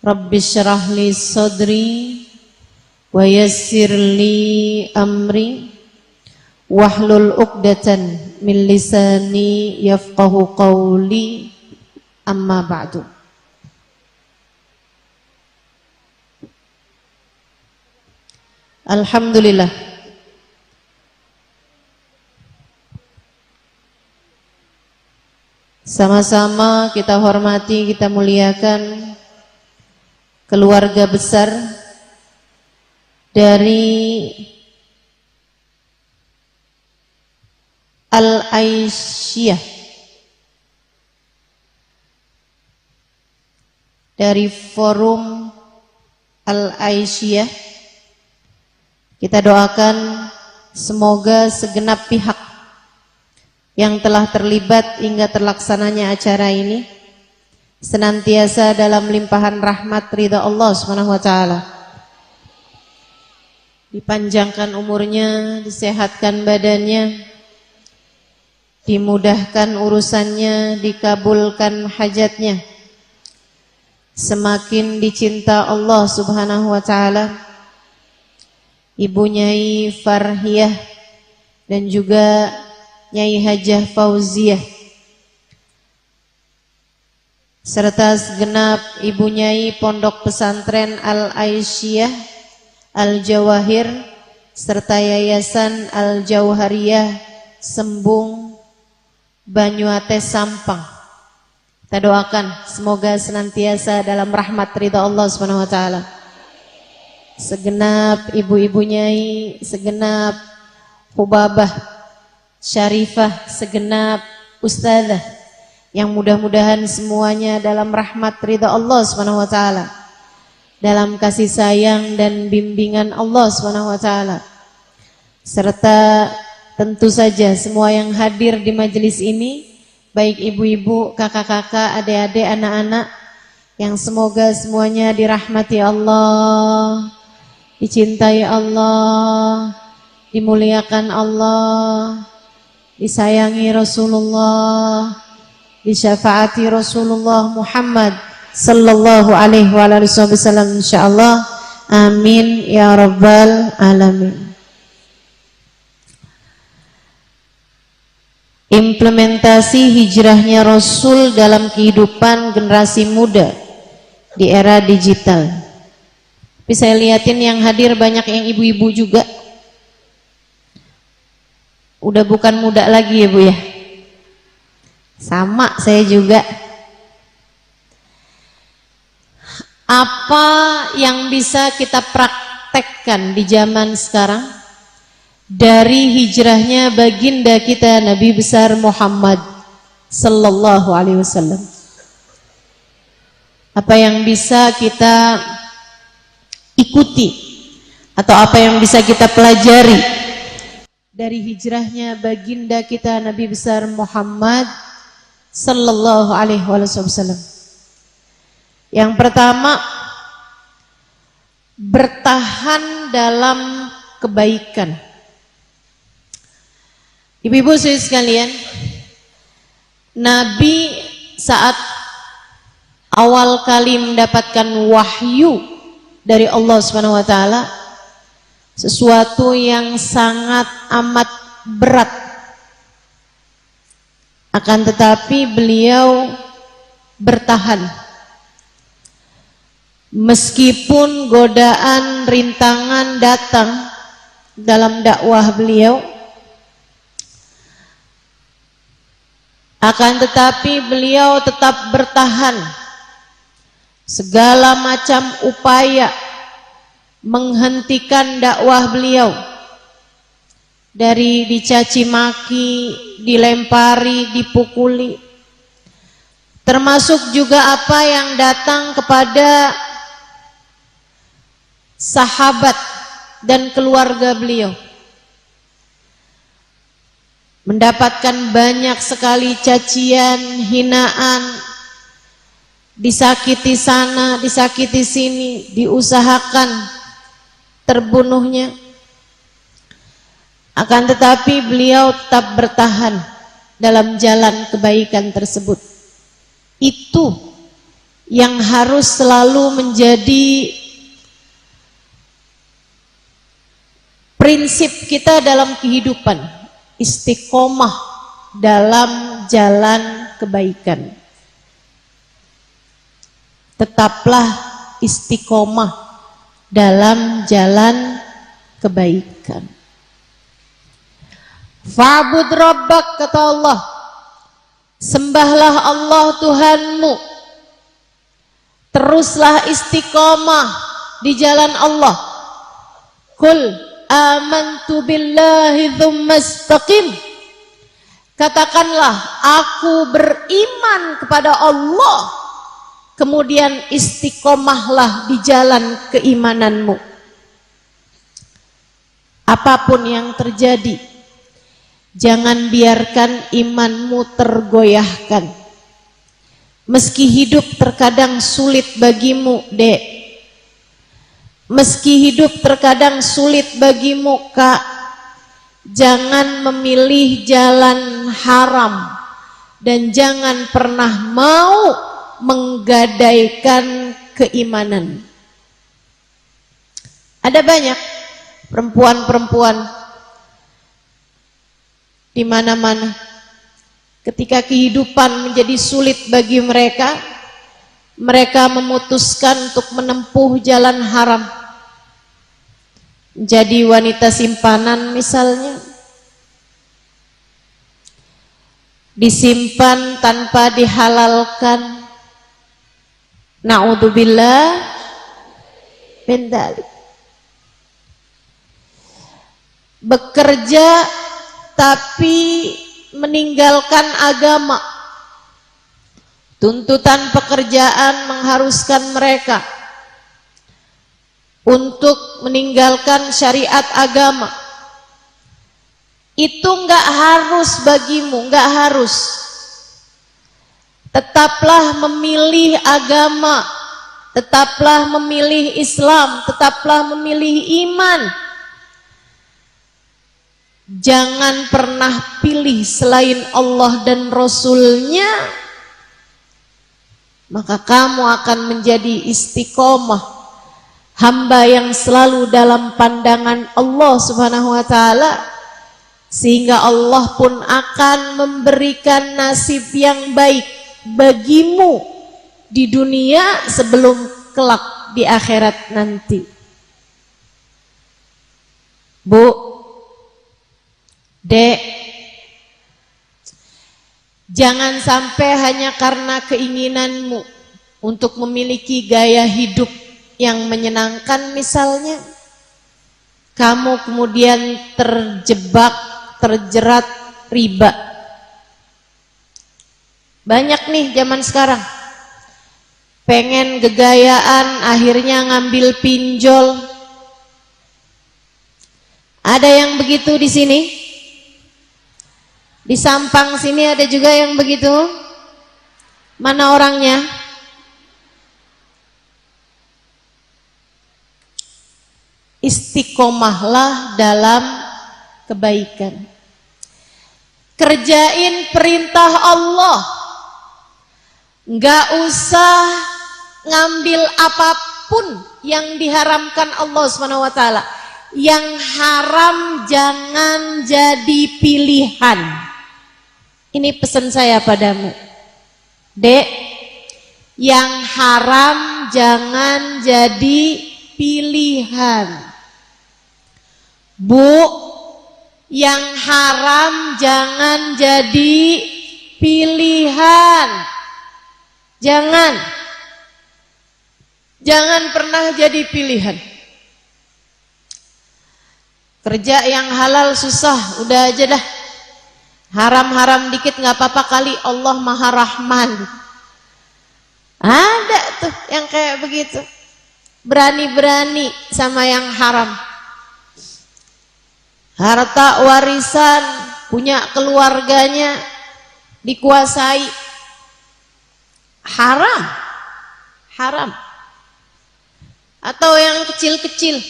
Rabbi syrah li sadri wa yassir li amri wahlul uqdatan min lisani yafqahu qawli, amma ba'du. Alhamdulillah, sama-sama kita hormati, kita muliakan keluarga besar dari Al-Aisyah, dari forum Al-Aisyah. Kita doakan semoga segenap pihak yang telah terlibat hingga terlaksananya acara ini senantiasa dalam limpahan rahmat ridha Allah Subhanahu wa taala. Dipanjangkan umurnya, disehatkan badannya, dimudahkan urusannya, dikabulkan hajatnya. Semakin dicinta Allah Subhanahu wa taala. Ibu Nyai Farhiyah dan juga Nyai Hajah Fauziah serta segenap Ibu Nyai Pondok Pesantren Al-Aisyah Al-Jawahir serta Yayasan Al-Jauhariyah Sembung Banyuates Sampang. Kita doakan semoga senantiasa dalam rahmat ridha Allah Subhanahu wa taala. Segenap ibu-ibu nyai, segenap hubabah syarifah, segenap ustazah yang mudah-mudahan semuanya dalam rahmat ridha Allah Subhanahu wa taala, dalam kasih sayang dan bimbingan Allah Subhanahu wa taala. Serta tentu saja semua yang hadir di majelis ini, baik ibu-ibu, kakak-kakak, adik-adik, anak-anak, yang semoga semuanya dirahmati Allah, dicintai Allah, dimuliakan Allah, disayangi Rasulullah, disyafaati Rasulullah Muhammad sallallahu alaihi wasallam insyaallah. Amin ya rabbal alamin. Implementasi hijrahnya Rasul dalam kehidupan generasi muda di era digital. Tapi saya lihatin yang hadir banyak yang ibu-ibu juga. Udah bukan muda lagi ya Bu ya. Sama saya juga. Apa yang bisa kita praktekkan di zaman sekarang dari hijrahnya baginda kita Nabi besar Muhammad sallallahu alaihi wasallam? Apa yang bisa kita ikuti atau apa yang bisa kita pelajari dari hijrahnya baginda kita Nabi besar Muhammad sallallahu alaihi wasallam? Yang pertama, bertahan dalam kebaikan. Ibu-ibu sekalian, Nabi saat awal kali mendapatkan wahyu dari Allah Subhanahu wa taala, sesuatu yang sangat amat berat. Akan tetapi beliau bertahan. Meskipun godaan, rintangan datang dalam dakwah beliau, akan tetapi beliau tetap bertahan. Segala macam upaya menghentikan dakwah beliau, dari dicaci maki, dilempari, dipukuli, termasuk juga apa yang datang kepada sahabat dan keluarga beliau. Mendapatkan banyak sekali cacian, hinaan, disakiti sana, disakiti sini, diusahakan terbunuhnya. Akan tetapi beliau tetap bertahan dalam jalan kebaikan tersebut. Itu yang harus selalu menjadi prinsip kita dalam kehidupan, istiqomah dalam jalan kebaikan. Tetaplah istiqomah dalam jalan kebaikan. Fa'bud rabbak, kata Allah, sembahlah Allah Tuhanmu, teruslah istiqomah di jalan Allah. Qul amantu billahi tsumma istaqim, katakanlah aku beriman kepada Allah, kemudian istiqomahlah di jalan keimananmu. Apapun yang terjadi, jangan biarkan imanmu tergoyahkan. Meski hidup terkadang sulit bagimu, Dek. Meski hidup terkadang sulit bagimu, Kak, jangan memilih jalan haram dan jangan pernah mau menggadaikan keimanan. Ada banyak perempuan-perempuan di mana-mana, ketika kehidupan menjadi sulit bagi mereka, mereka memutuskan untuk menempuh jalan haram. Jadi wanita simpanan misalnya, disimpan tanpa dihalalkan. Na'udzubillah min dzalik. Bekerja tapi meninggalkan agama. Tuntutan pekerjaan mengharuskan mereka untuk meninggalkan syariat agama. Itu enggak harus bagimu, enggak harus. Tetaplah memilih agama, tetaplah memilih Islam, tetaplah memilih iman. Jangan pernah pilih selain Allah dan Rasulnya, maka kamu akan menjadi istiqomah, hamba yang selalu dalam pandangan Allah Subhanahu wa ta'ala, sehingga Allah pun akan memberikan nasib yang baik bagimu di dunia sebelum kelak di akhirat nanti. Bu, Dek, jangan sampai hanya karena keinginanmu untuk memiliki gaya hidup yang menyenangkan misalnya, kamu kemudian terjebak, terjerat riba. Banyak nih zaman sekarang pengen gegayaan, akhirnya ngambil pinjol. Ada yang begitu di sini? Di Sampang sini ada juga yang begitu? Mana orangnya? Istiqomahlah dalam kebaikan. Kerjain perintah Allah. Enggak usah ngambil apapun yang diharamkan Allah Subhanahu wa ta'ala. Yang haram jangan jadi pilihan. Ini pesan saya padamu, Dek, yang haram jangan jadi pilihan. Bu, yang haram jangan jadi pilihan. Jangan pernah jadi pilihan. Kerja yang halal susah, udah aja dah. Haram-haram dikit nggak apa-apa kali, Allah Maha Rahman. Ada tuh yang kayak begitu, berani-berani sama yang haram. Harta warisan punya keluarganya dikuasai, haram. Atau yang kecil-kecil,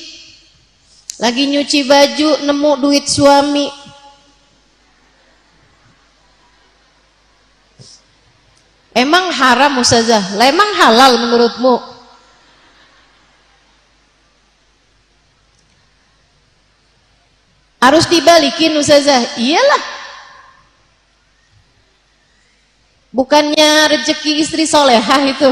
lagi nyuci baju nemu duit suami, Emang haram Ustazah? Lah emang halal menurutmu? Harus dibalikin Ustazah. Iyalah. Bukannya rezeki istri solehah itu.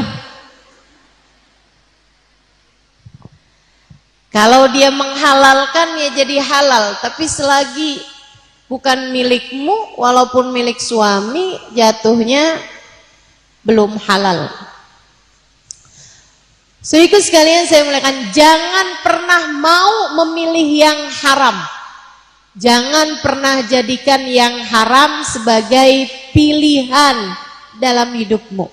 Kalau dia menghalalkan ya jadi halal, tapi selagi bukan milikmu, walaupun milik suami, jatuhnya belum halal. Saudaraku sekalian, saya mulakan, jangan pernah mau memilih yang haram. Jangan pernah jadikan yang haram sebagai pilihan dalam hidupmu.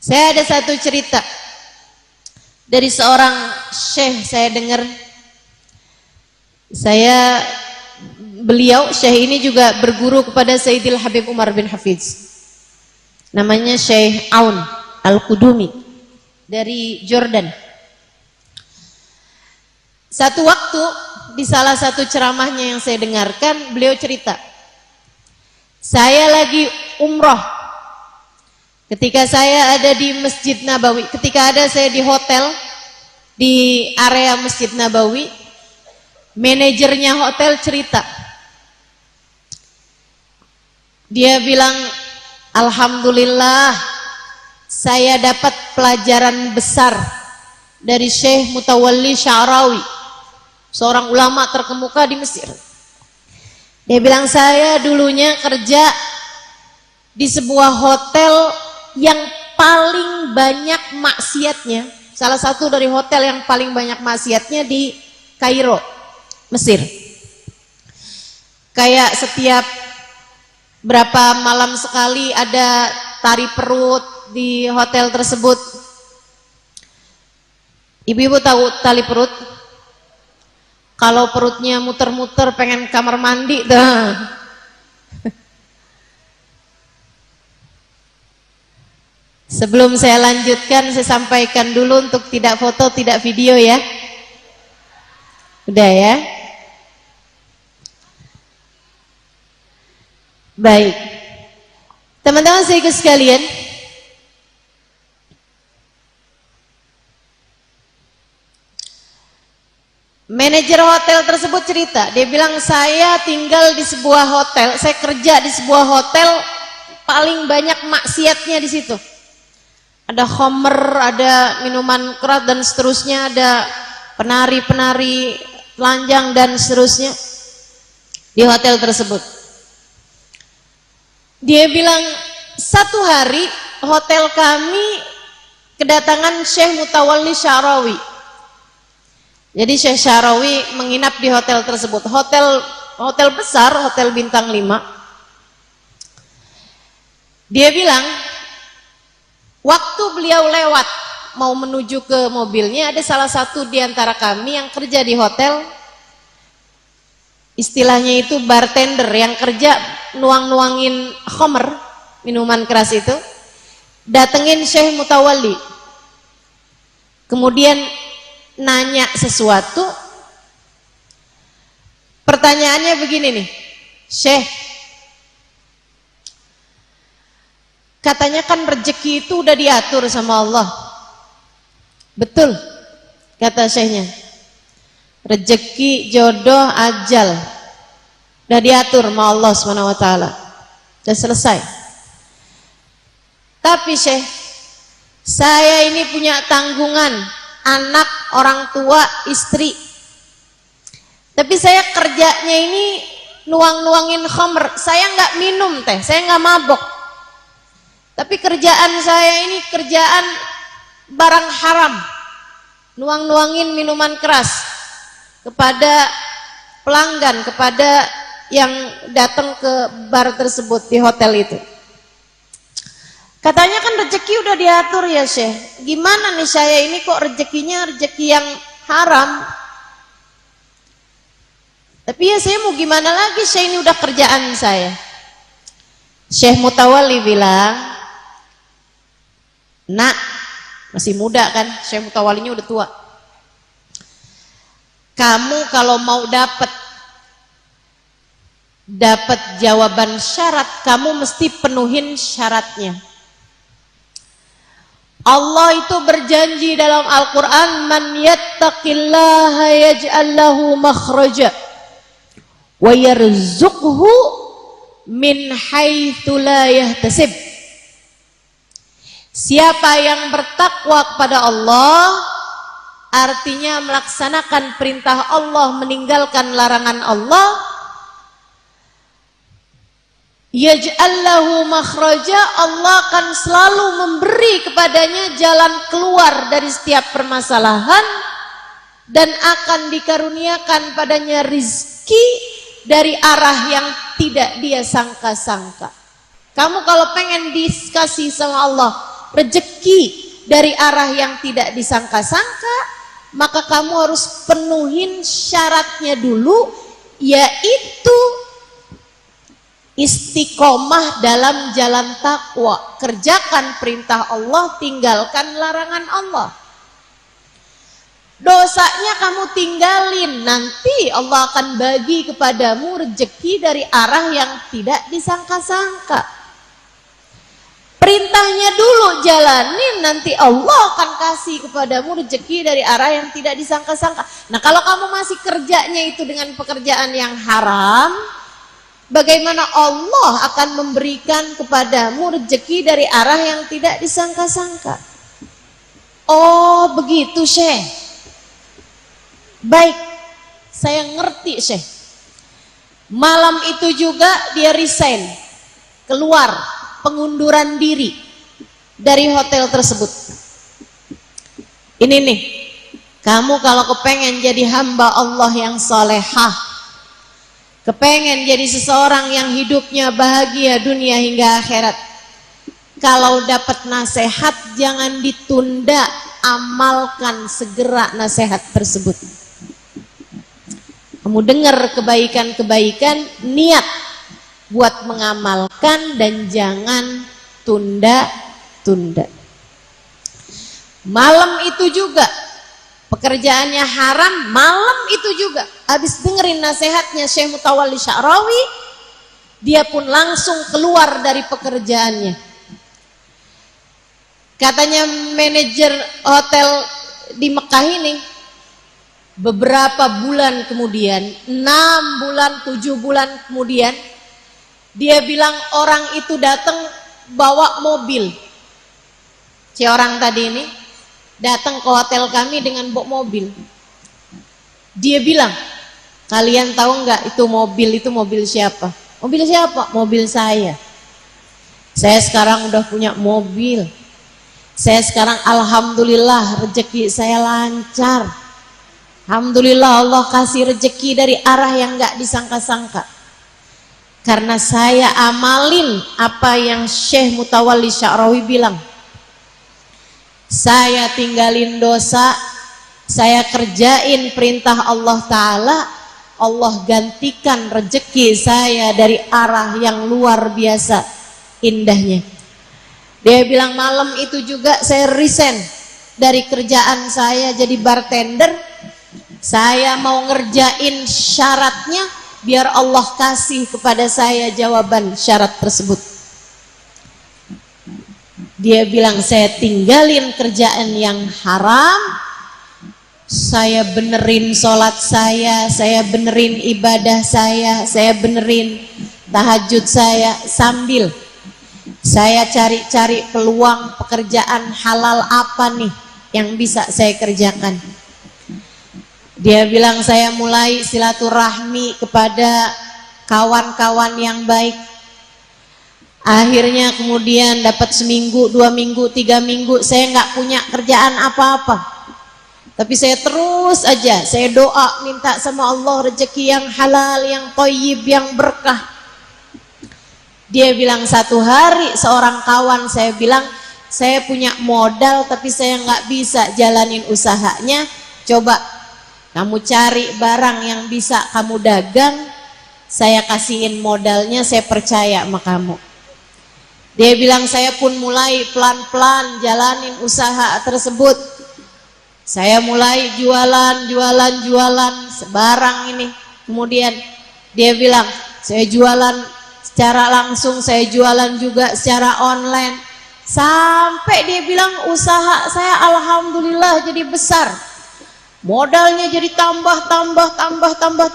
Saya ada satu cerita dari seorang syekh, saya dengar. Beliau syekh ini juga berguru kepada Sayyidil Habib Umar bin Hafiz. Namanya Syekh Aun Al-Qudumi dari Jordan. Satu waktu di salah satu ceramahnya yang saya dengarkan, beliau cerita, saya lagi umroh ketika saya ada di Masjid Nabawi, ketika ada saya di hotel di area Masjid Nabawi, manajernya hotel cerita, dia bilang, alhamdulillah saya dapat pelajaran besar dari Syekh Mutawalli Sya'rawi, seorang ulama terkemuka di Mesir. Dia bilang, saya dulunya kerja di sebuah hotel yang paling banyak maksiatnya, salah satu dari hotel yang paling banyak maksiatnya di Kairo, Mesir. Kayak setiap berapa malam sekali ada tari perut di hotel tersebut. Ibu-ibu tahu tali perut? Kalau perutnya muter-muter pengen kamar mandi dah. Sebelum saya lanjutkan, saya sampaikan dulu untuk tidak foto, tidak video ya. Udah ya? Baik, teman-teman saudaraku sekalian, manajer hotel tersebut cerita, dia bilang, saya tinggal di sebuah hotel, saya kerja di sebuah hotel paling banyak maksiatnya di situ. Ada khamr, ada minuman keras dan seterusnya, ada penari-penari telanjang dan seterusnya di hotel tersebut. Dia bilang, satu hari hotel kami kedatangan Syekh Mutawalli Sya'rawi. Jadi Syekh Sya'rawi menginap di hotel tersebut. Hotel besar, hotel bintang 5. Dia bilang, waktu beliau lewat mau menuju ke mobilnya, ada salah satu di antara kami yang kerja di hotel, istilahnya itu bartender, yang kerja nuang-nuangin khamr, minuman keras itu, datengin Syekh Mutawalli, kemudian nanya sesuatu. Pertanyaannya begini nih, Syekh, katanya kan rezeki itu udah diatur sama Allah. Betul, kata Syekhnya. Rezeki, jodoh, ajal udah diatur sama Allah SWT, udah selesai. Tapi Syekh, saya ini punya tanggungan, anak, orang tua, istri. Tapi saya kerjanya ini nuang-nuangin khamr. Saya nggak minum teh, saya nggak mabok. Tapi kerjaan saya ini kerjaan barang haram, nuang-nuangin minuman keras kepada pelanggan, kepada yang datang ke bar tersebut di hotel itu. Katanya kan rezeki udah diatur ya Syekh. Gimana nih saya ini kok rezekinya rezeki yang haram? Tapi ya saya mau gimana lagi, Syekh, ini udah kerjaan saya. Syekh Mutawalli bilang, nak, masih muda kan, Syekh Mutawallinya udah tua. Kamu kalau mau dapat dapat jawaban syarat, kamu mesti penuhin syaratnya. Allah itu berjanji dalam Al-Quran, man yattaqillaha yaj'al lahu makhraja wa yarzuqhu min haitsu la yahtasib. Siapa yang bertakwa kepada Allah, artinya melaksanakan perintah Allah, meninggalkan larangan Allah, yaj'allahu makhraja, Allah akan selalu memberi kepadanya jalan keluar dari setiap permasalahan, dan akan dikaruniakan padanya rizki dari arah yang tidak dia sangka-sangka. Kamu kalau pengen dikasih sama Allah rezeki dari arah yang tidak disangka-sangka, maka kamu harus penuhin syaratnya dulu, yaitu istiqomah dalam jalan takwa. Kerjakan perintah Allah, tinggalkan larangan Allah. Dosanya kamu tinggalin, nanti Allah akan bagi kepadamu rezeki dari arah yang tidak disangka-sangka. Perintahnya dulu jalanin, nanti Allah akan kasih kepadamu rezeki dari arah yang tidak disangka-sangka. Nah, kalau kamu masih kerjanya itu dengan pekerjaan yang haram, bagaimana Allah akan memberikan kepadamu rezeki dari arah yang tidak disangka-sangka? Oh, begitu, Syekh. Baik, saya ngerti, Syekh. Malam itu juga dia resign, keluar, pengunduran diri dari hotel tersebut. Ini nih, kamu kalau kepengen jadi hamba Allah yang solehah, kepengen jadi seseorang yang hidupnya bahagia dunia hingga akhirat, kalau dapat nasihat jangan ditunda, amalkan segera nasihat tersebut. Kamu dengar kebaikan-kebaikan, niat buat mengamalkan dan jangan tunda-tunda. Malam itu juga pekerjaannya haram, malam itu juga habis dengerin nasihatnya Syekh Mutawalli Sya'rawi, dia pun langsung keluar dari pekerjaannya. Katanya manajer hotel di Mekah ini, beberapa bulan kemudian, 6 bulan, 7 bulan kemudian, dia bilang orang itu datang bawa mobil. Si orang tadi ini datang ke hotel kami dengan bawa mobil. Dia bilang, kalian tahu nggak itu mobil siapa? Mobil siapa? Mobil saya. Saya sekarang udah punya mobil. Saya sekarang alhamdulillah rezeki saya lancar. Alhamdulillah Allah kasih rezeki dari arah yang nggak disangka-sangka. Karena saya amalin apa yang Syekh Mutawalli Sya'rawi bilang. Saya tinggalin dosa, saya kerjain perintah Allah Ta'ala, Allah gantikan rezeki saya dari arah yang luar biasa indahnya. Dia bilang malam itu juga saya resign dari kerjaan saya jadi bartender. Saya mau ngerjain syaratnya biar Allah kasih kepada saya jawaban syarat tersebut. Dia bilang saya tinggalin kerjaan yang haram, saya benerin sholat saya benerin ibadah saya benerin tahajud saya, sambil saya cari-cari peluang pekerjaan halal apa nih yang bisa saya kerjakan. Dia bilang saya mulai silaturahmi kepada kawan-kawan yang baik. Akhirnya kemudian dapat seminggu, 2 minggu, 3 minggu saya nggak punya kerjaan apa-apa. Tapi saya terus aja, saya doa minta sama Allah rezeki yang halal, yang thayyib, yang berkah. Dia bilang satu hari seorang kawan saya bilang, saya punya modal tapi saya nggak bisa jalanin usahanya. Coba kamu cari barang yang bisa kamu dagang, saya kasihin modalnya, saya percaya sama kamu. Dia bilang saya pun mulai pelan-pelan jalanin usaha tersebut. Saya mulai jualan sebarang ini. Kemudian dia bilang, saya jualan secara langsung, saya jualan juga secara online. Sampai dia bilang usaha saya alhamdulillah jadi besar. Modalnya jadi tambah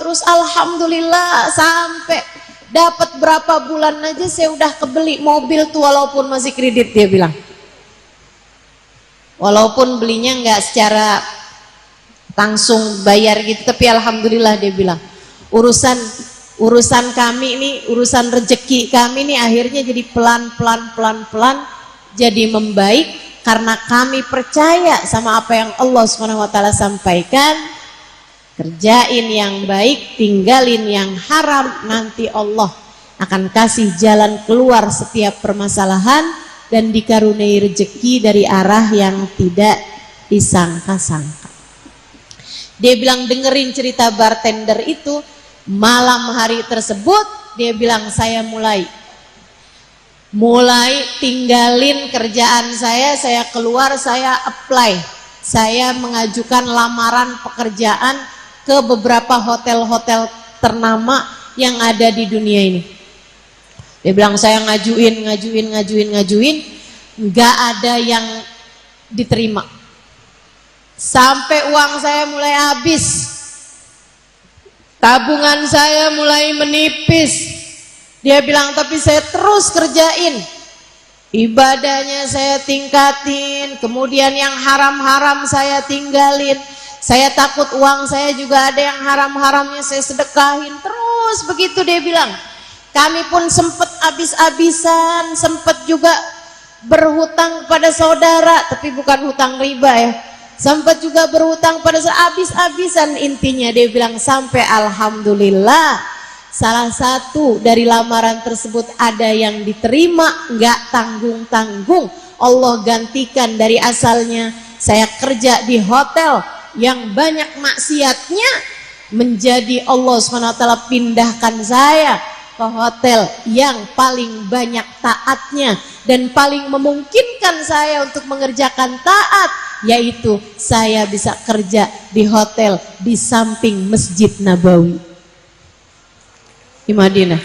terus alhamdulillah, sampai dapat berapa bulan aja saya udah kebeli mobil tuh walaupun masih kredit, dia bilang. Walaupun belinya nggak secara langsung bayar gitu, tapi alhamdulillah dia bilang. Urusan kami ini, urusan rezeki kami ini akhirnya jadi pelan jadi membaik. Karena kami percaya sama apa yang Allah SWT sampaikan. Kerjain yang baik, tinggalin yang haram, nanti Allah akan kasih jalan keluar setiap permasalahan dan dikaruniai rezeki dari arah yang tidak disangka-sangka. Dia bilang dengerin cerita bartender itu. Malam hari tersebut dia bilang saya mulai tinggalin kerjaan saya keluar, saya apply, saya mengajukan lamaran pekerjaan ke beberapa hotel-hotel ternama yang ada di dunia ini. Dia bilang saya ngajuin, nggak ada yang diterima. Sampai uang saya mulai habis, tabungan saya mulai menipis. Dia bilang tapi saya terus kerjain, ibadahnya saya tingkatin, kemudian yang haram-haram saya tinggalin. Saya takut uang saya juga ada yang haram-haramnya saya sedekahin. Terus begitu dia bilang. Kami pun sempat habis-habisan, sempat juga berhutang pada saudara, tapi bukan hutang riba ya. Sempat juga berhutang pada habis-habisan. Intinya dia bilang sampai alhamdulillah salah satu dari lamaran tersebut ada yang diterima, nggak tanggung-tanggung. Allah gantikan dari asalnya saya kerja di hotel yang banyak maksiatnya, menjadi Allah SWT pindahkan saya ke hotel yang paling banyak taatnya dan paling memungkinkan saya untuk mengerjakan taat, yaitu saya bisa kerja di hotel di samping Masjid Nabawi di Madinah.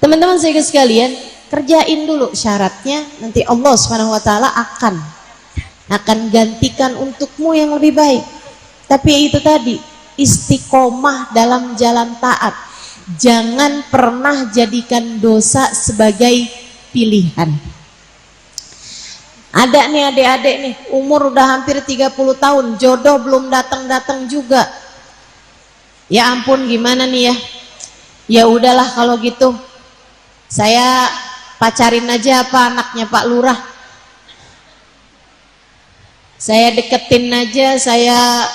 Teman-teman saya sekalian, kerjain dulu syaratnya, nanti Allah SWT akan gantikan untukmu yang lebih baik. Tapi itu tadi, istiqomah dalam jalan taat. Jangan pernah jadikan dosa sebagai pilihan. Ada nih adik-adik nih, umur udah hampir 30 tahun, jodoh belum datang-datang juga. Ya ampun, gimana nih ya? Ya udahlah kalau gitu, saya pacarin aja apa anaknya Pak Lurah. Saya deketin aja, saya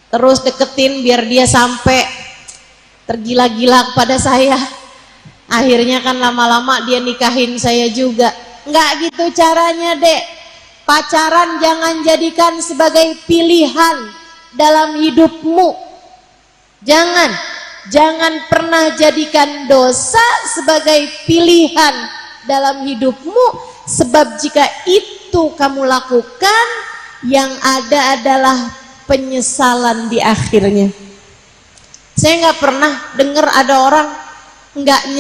terus deketin biar dia sampai tergila-gila kepada saya. Akhirnya kan lama-lama dia nikahin saya juga. Enggak gitu caranya, Dek. Pacaran jangan jadikan sebagai pilihan dalam hidupmu. Jangan pernah jadikan dosa sebagai pilihan dalam hidupmu, sebab jika itu kamu lakukan, yang ada adalah penyesalan di akhirnya. Saya nggak pernah dengar ada orang nggak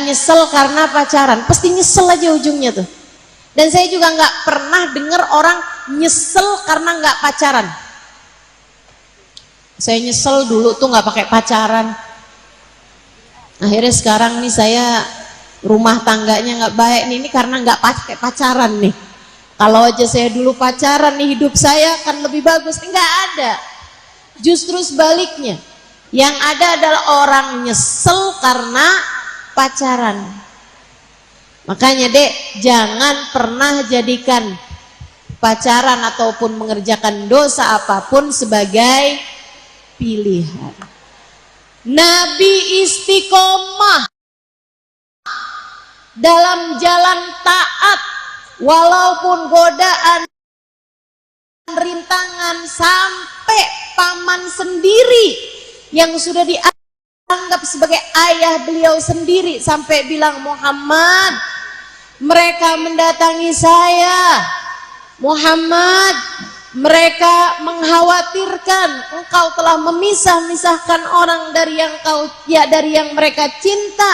nyesel karena pacaran, pasti nyesel aja ujungnya tuh. Dan saya juga nggak pernah dengar orang nyesel karena nggak pacaran. Saya nyesel dulu tuh nggak pakai pacaran. Akhirnya sekarang nih saya rumah tangganya nggak baik nih, ini karena nggak pakai pacaran nih. Kalau aja saya dulu pacaran nih, hidup saya akan lebih bagus. Nggak ada. Justru sebaliknya. Yang ada adalah orang nyesel karena pacaran. Makanya Dek, jangan pernah jadikan pacaran ataupun mengerjakan dosa apapun sebagai pilihan. Nabi istiqomah dalam jalan taat, walaupun godaan, rintangan, sampai paman sendiri yang sudah dianggap sebagai ayah beliau sendiri sampai bilang, Muhammad, mereka mendatangi saya, Muhammad, Mereka mengkhawatirkan engkau telah memisah-misahkan orang dari yang mereka cinta.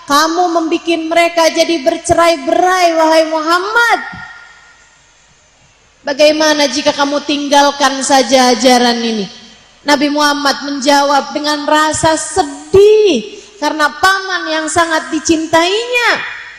Kamu membuat mereka jadi bercerai-berai, wahai Muhammad. Bagaimana jika kamu tinggalkan saja ajaran ini? Nabi Muhammad menjawab dengan rasa sedih karena paman yang sangat dicintainya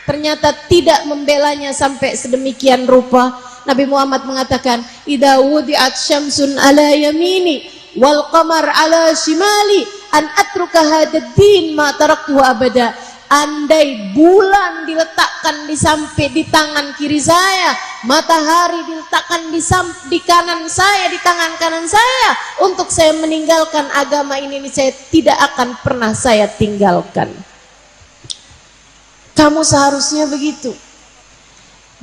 ternyata tidak membelanya sampai sedemikian rupa. Nabi Muhammad mengatakan, "Idza wudi'at syamsun ala yamini wal qamar ala shimali an atruka hadzal din ma taraktu abada." Andai bulan diletakkan di tangan kiri saya, matahari diletakkan di kanan saya, di tangan kanan saya, untuk saya meninggalkan agama ini saya tidak akan pernah saya tinggalkan. Kamu seharusnya begitu.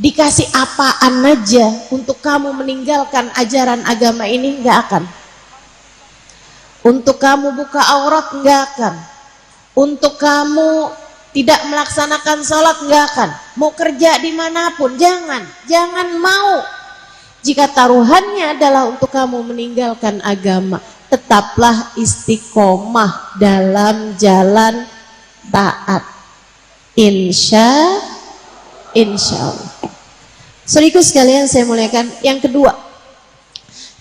Dikasih apaan aja untuk kamu meninggalkan ajaran agama ini, nggak akan. Untuk kamu buka aurat, nggak akan. Untuk kamu tidak melaksanakan sholat, nggak akan. Mau kerja dimanapun, jangan mau. Jika taruhannya adalah untuk kamu meninggalkan agama, tetaplah istiqomah dalam jalan taat. Insya Allah. Saudaraku sekalian saya muliakan, yang kedua,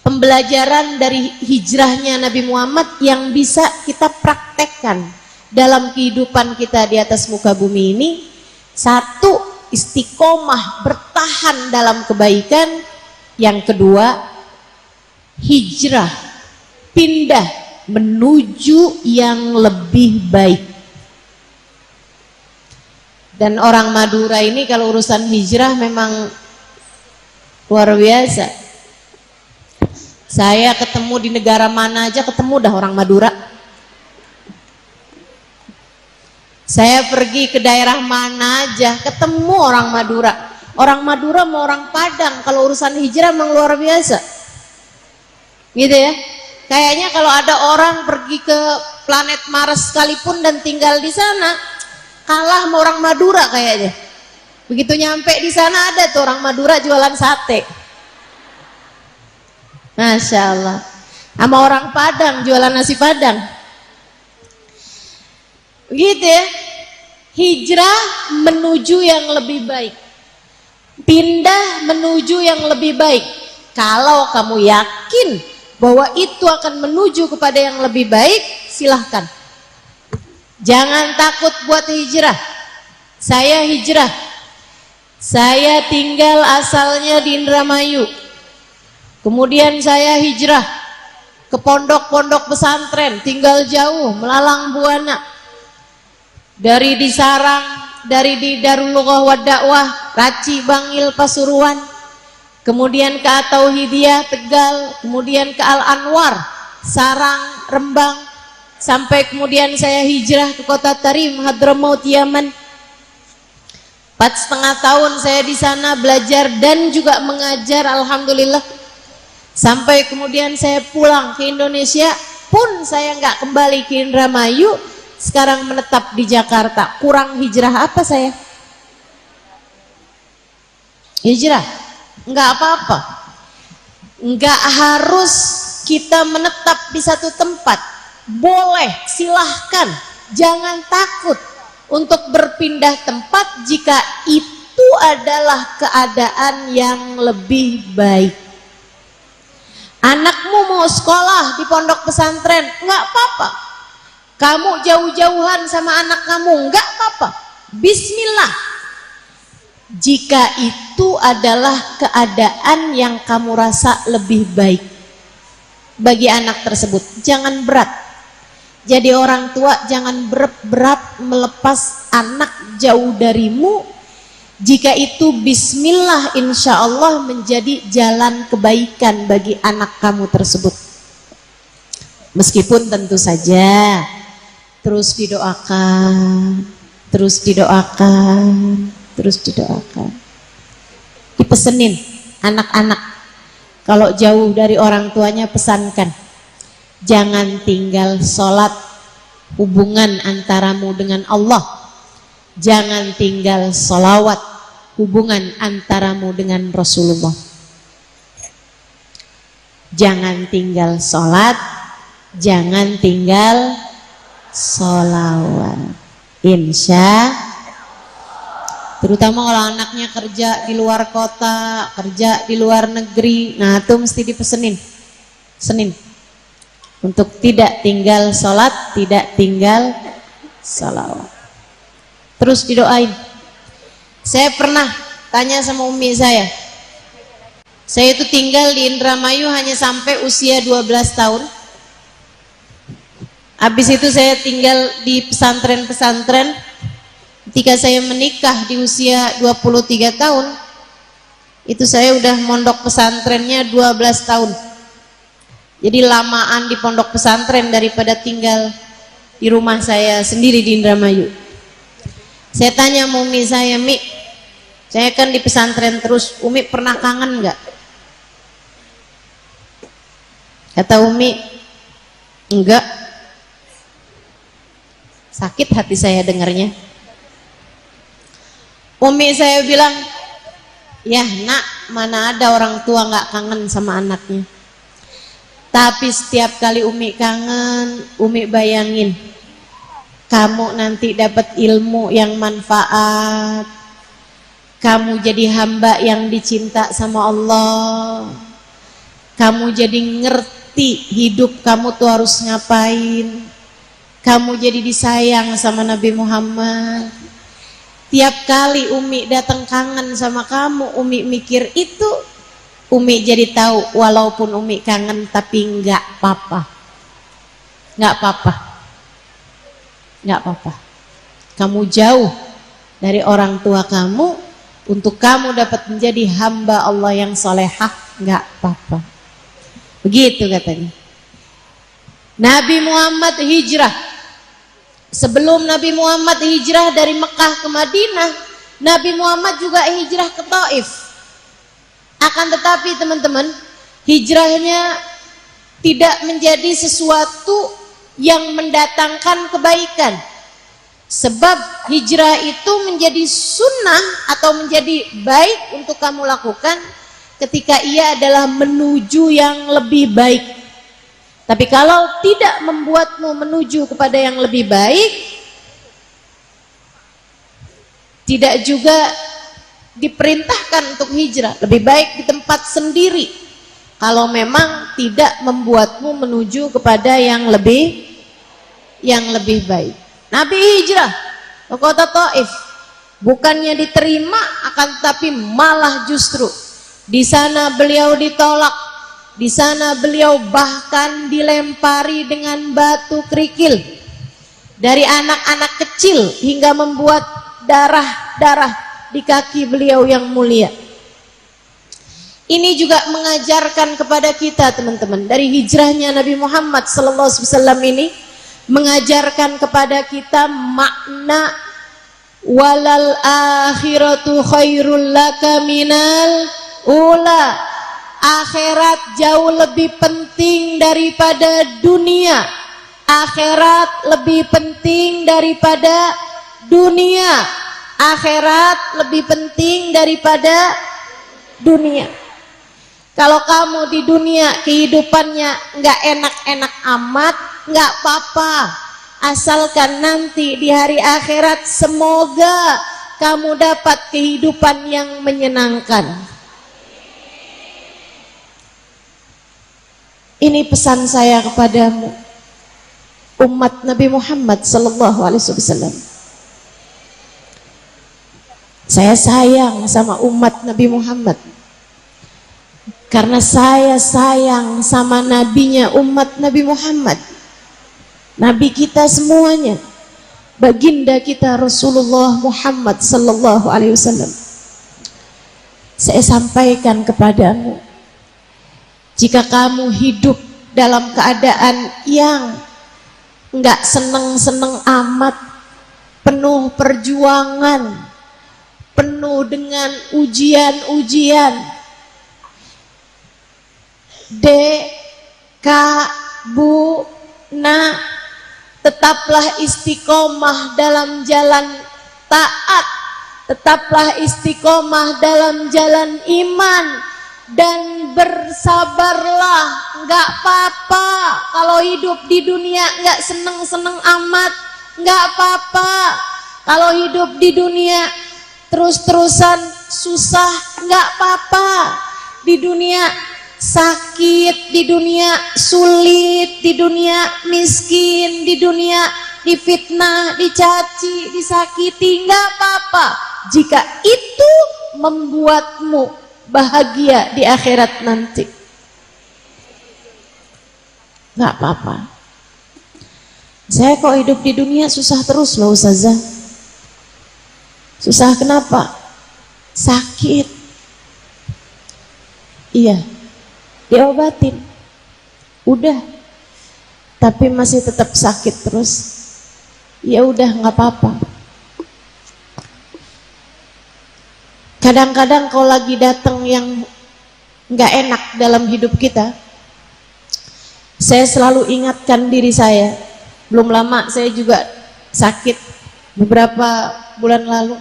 pembelajaran dari hijrahnya Nabi Muhammad yang bisa kita praktekkan dalam kehidupan kita di atas muka bumi ini. Satu, istiqomah bertahan dalam kebaikan. Yang kedua, hijrah, pindah menuju yang lebih baik. Dan orang Madura ini kalau urusan hijrah memang luar biasa. Saya ketemu di negara mana aja ketemu dah orang Madura. Saya pergi ke daerah mana aja ketemu orang Madura. Orang Madura mau orang Padang kalau urusan hijrah memang luar biasa. Gitu ya. Kayaknya kalau ada orang pergi ke planet Mars sekalipun dan tinggal di sana, kalah sama orang Madura kayaknya. Begitu nyampe di sana ada tuh orang Madura jualan sate. Masya Allah. Sama orang Padang jualan nasi Padang. Gitu ya. Hijrah menuju yang lebih baik. Pindah menuju yang lebih baik. Kalau kamu yakin bahwa itu akan menuju kepada yang lebih baik, silahkan. Jangan takut buat hijrah. Saya hijrah. Saya tinggal asalnya di Indramayu. Kemudian saya hijrah ke pondok-pondok pesantren, tinggal jauh, Melalang Buana. Dari di Sarang, dari di Darul Lughah wa Dakwah, Raci, Bangil, Pasuruan, kemudian ke At-Tauhidiyah, Tegal, kemudian ke Al-Anwar, Sarang, Rembang, sampai kemudian saya hijrah ke kota Tarim, Hadramaut, Yaman. 4,5 tahun saya di sana belajar dan juga mengajar, alhamdulillah. Sampai kemudian saya pulang ke Indonesia, pun saya nggak kembali ke Indramayu. Sekarang menetap di Jakarta. Kurang hijrah apa saya? Hijrah? Enggak apa-apa. Enggak harus kita menetap di satu tempat. Boleh, silahkan. Jangan takut untuk berpindah tempat jika itu adalah keadaan yang lebih baik. Anakmu mau sekolah di pondok pesantren, enggak apa-apa. Kamu jauh-jauhan sama anak kamu, enggak apa-apa. Bismillah. Jika itu adalah keadaan yang kamu rasa lebih baik bagi anak tersebut, jangan berat. Jadi orang tua jangan berat melepas anak jauh darimu. Jika itu bismillah, insya Allah menjadi jalan kebaikan bagi anak kamu tersebut. Meskipun tentu saja terus didoakan, terus didoakan, terus didoakan. Dipesenin anak-anak kalau jauh dari orang tuanya, pesankan jangan tinggal sholat, hubungan antaramu dengan Allah. Jangan tinggal sholawat, hubungan antaramu dengan Rasulullah. Jangan tinggal sholat, jangan tinggal sholawat. Insya, terutama kalau anaknya kerja di luar kota, kerja di luar negeri, nah itu mesti dipesenin Senin untuk tidak tinggal sholat, tidak tinggal sholawat. Terus didoain. Saya pernah tanya sama umi saya itu tinggal di Indramayu hanya sampai usia 12 tahun. Habis itu saya tinggal di pesantren-pesantren. Ketika saya menikah di usia 23 tahun, itu saya udah mondok pesantrennya 12 tahun. Jadi lamaan di pondok pesantren daripada tinggal di rumah saya sendiri di Indramayu. Saya tanya sama umi saya, Mi, saya kan di pesantren terus, Umi pernah kangen nggak? Kata Umi, enggak. Sakit hati saya dengarnya. Umi saya bilang, ya nak, mana ada orang tua nggak kangen sama anaknya. Tapi setiap kali Umi kangen, Umi bayangin, kamu nanti dapat ilmu yang manfaat, kamu jadi hamba yang dicinta sama Allah, kamu jadi ngerti hidup kamu tuh harus ngapain, kamu jadi disayang sama Nabi Muhammad. Tiap kali Umi datang kangen sama kamu, Umi mikir itu, Umi jadi tahu walaupun Umi kangen tapi nggak apa-apa, nggak apa-apa, nggak apa-apa. Kamu jauh dari orang tua kamu, untuk kamu dapat menjadi hamba Allah yang solehah, nggak apa-apa. Begitu katanya. Nabi Muhammad hijrah. Sebelum Nabi Muhammad hijrah dari Mekah ke Madinah, Nabi Muhammad juga hijrah ke Taif. Akan tetapi teman-teman, hijrahnya tidak menjadi sesuatu yang mendatangkan kebaikan. Sebab hijrah itu menjadi sunnah atau menjadi baik untuk kamu lakukan ketika ia adalah menuju yang lebih baik. Tapi kalau tidak membuatmu menuju kepada yang lebih baik, tidak juga diperintahkan untuk hijrah. Lebih baik di tempat sendiri kalau memang tidak membuatmu menuju kepada yang lebih baik. Nabi hijrah ke kota Taif, bukannya diterima, akan tapi malah justru di sana beliau ditolak, di sana beliau bahkan dilempari dengan batu kerikil dari anak-anak kecil hingga membuat darah-darah di kaki beliau yang mulia. Ini juga mengajarkan kepada kita teman-teman, dari hijrahnya Nabi Muhammad SAW ini mengajarkan kepada kita makna walal akhiratu khairul laka minal ula. Akhirat jauh lebih penting daripada dunia. Akhirat lebih penting daripada dunia. Akhirat lebih penting daripada dunia. Kalau kamu di dunia kehidupannya nggak enak-enak amat, nggak apa-apa, asalkan nanti di hari akhirat semoga kamu dapat kehidupan yang menyenangkan. Ini pesan saya kepadamu, umat Nabi Muhammad sallallahu alaihi wasallam. Saya sayang sama umat Nabi Muhammad karena saya sayang sama nabinya umat Nabi Muhammad, nabi kita semuanya, baginda kita Rasulullah Muhammad sallallahu alaihi wasallam. Saya sampaikan kepadamu, jika kamu hidup dalam keadaan yang enggak seneng-seneng amat, penuh perjuangan, penuh dengan ujian-ujian, tetaplah istiqomah dalam jalan taat, tetaplah istiqomah dalam jalan iman, dan bersabarlah. Nggak apa-apa kalau hidup di dunia nggak seneng-seneng amat, nggak apa-apa kalau hidup di dunia terus-terusan susah, nggak apa-apa. Di dunia sakit, di dunia sulit, di dunia miskin, di dunia difitnah, dicaci, disakiti, nggak apa-apa jika itu membuatmu bahagia di akhirat nanti. Nggak apa-apa. Saya kok hidup di dunia susah terus loh Ustazah. Susah kenapa? Sakit. Iya, diobatin. Udah. Tapi masih tetap sakit terus. Ya udah, nggak apa-apa. Kadang-kadang kalau lagi datang yang nggak enak dalam hidup kita, saya selalu ingatkan diri saya. Belum lama saya juga sakit beberapa bulan lalu,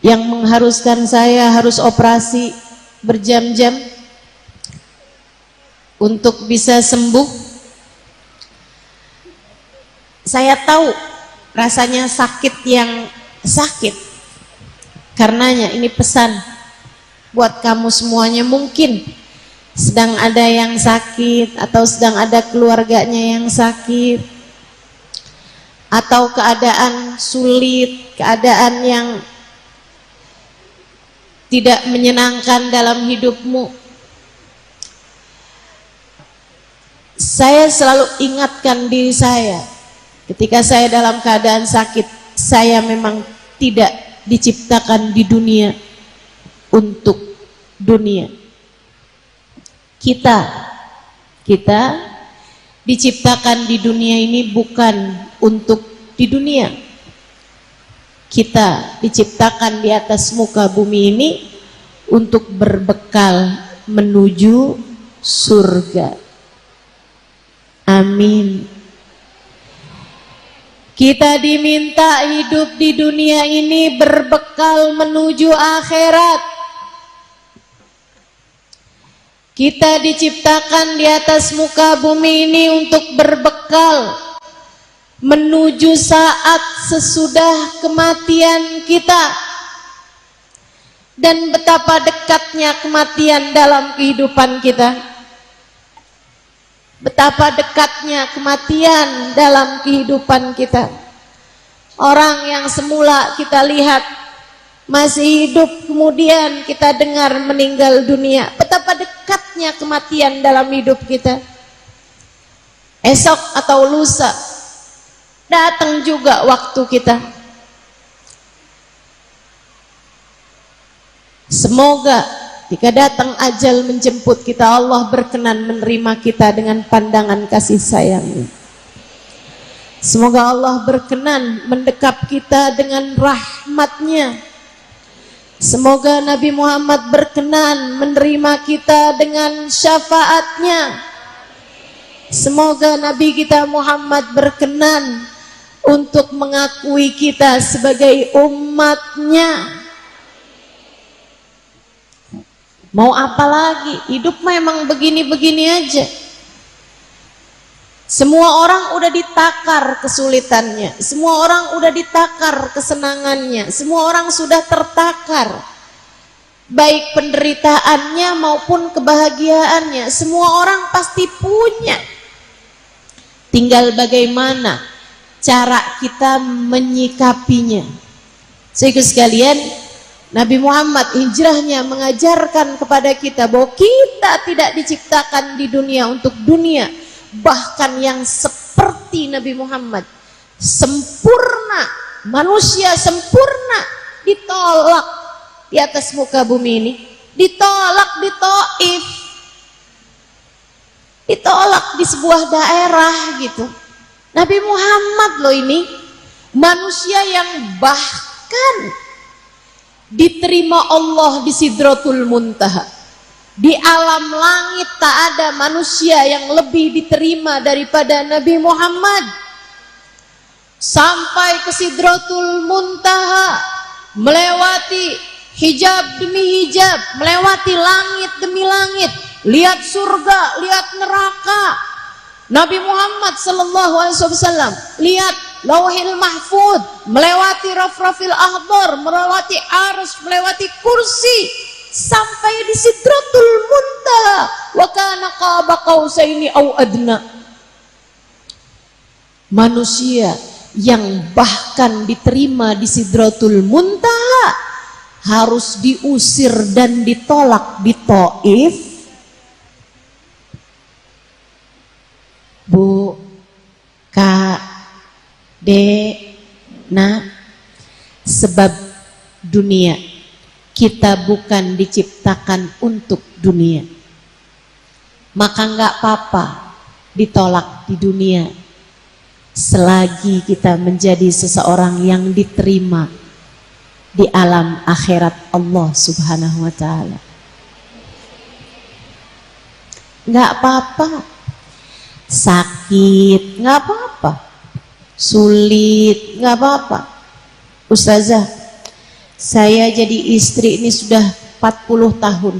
yang mengharuskan saya harus operasi berjam-jam untuk bisa sembuh. Saya tahu rasanya sakit yang sakit. Karenanya ini pesan buat kamu semuanya, mungkin sedang ada yang sakit atau sedang ada keluarganya yang sakit, atau keadaan sulit, keadaan yang tidak menyenangkan dalam hidupmu. Saya selalu ingatkan diri saya, ketika saya dalam keadaan sakit, saya memang tidak diciptakan di dunia untuk dunia. Kita diciptakan di dunia ini bukan untuk di dunia. Kita diciptakan di atas muka bumi ini untuk berbekal menuju surga. Amin. Kita diminta hidup di dunia ini berbekal menuju akhirat. Kita diciptakan di atas muka bumi ini untuk berbekal menuju saat sesudah kematian kita. Dan betapa dekatnya kematian dalam kehidupan kita. Betapa dekatnya kematian dalam kehidupan kita. Orang yang semula kita lihat masih hidup, kemudian kita dengar meninggal dunia. Betapa dekatnya kematian dalam hidup kita. Esok atau lusa datang juga waktu kita. Semoga jika datang ajal menjemput kita, Allah berkenan menerima kita dengan pandangan kasih sayang. Semoga Allah berkenan mendekap kita dengan rahmatnya. Semoga Nabi Muhammad berkenan menerima kita dengan syafaatnya. Semoga Nabi kita Muhammad berkenan untuk mengakui kita sebagai umatnya. Mau apa lagi? Hidup memang begini-begini aja. Semua orang udah ditakar kesulitannya, semua orang udah ditakar kesenangannya, semua orang sudah tertakar baik penderitaannya maupun kebahagiaannya. Semua orang pasti punya. Tinggal bagaimana cara kita menyikapinya. Sehingga sekalian, Nabi Muhammad hijrahnya mengajarkan kepada kita bahwa kita tidak diciptakan di dunia untuk dunia. Bahkan yang seperti Nabi Muhammad, sempurna, manusia sempurna, ditolak di atas muka bumi ini. Ditolak di Taif, ditolak di sebuah daerah gitu. Nabi Muhammad loh ini, manusia yang bahkan diterima Allah di Sidratul Muntaha. Di alam langit tak ada manusia yang lebih diterima daripada Nabi Muhammad. Sampai ke Sidratul Muntaha, melewati hijab demi hijab, melewati langit demi langit, lihat surga, lihat neraka. Nabi Muhammad sallallahu alaihi wasallam lihat Lauhil Mahfud, melewati Rafrafil Akhdar, melewati Arsy, melewati kursi, sampai di Sidratul Muntaha. Wa kana qaba qausaini au adna. Manusia yang bahkan diterima di Sidratul Muntaha harus diusir dan ditolak di Taif. Bu, Kak, Dek, Nak, sebab dunia, kita bukan diciptakan untuk dunia, maka nggak apa-apa ditolak di dunia selagi kita menjadi seseorang yang diterima di alam akhirat Allah Subhanahu wa Ta'ala. Nggak apa-apa, sakit nggak apa-apa, sulit nggak apa-apa. Ustazah, saya jadi istri ini sudah 40 tahun,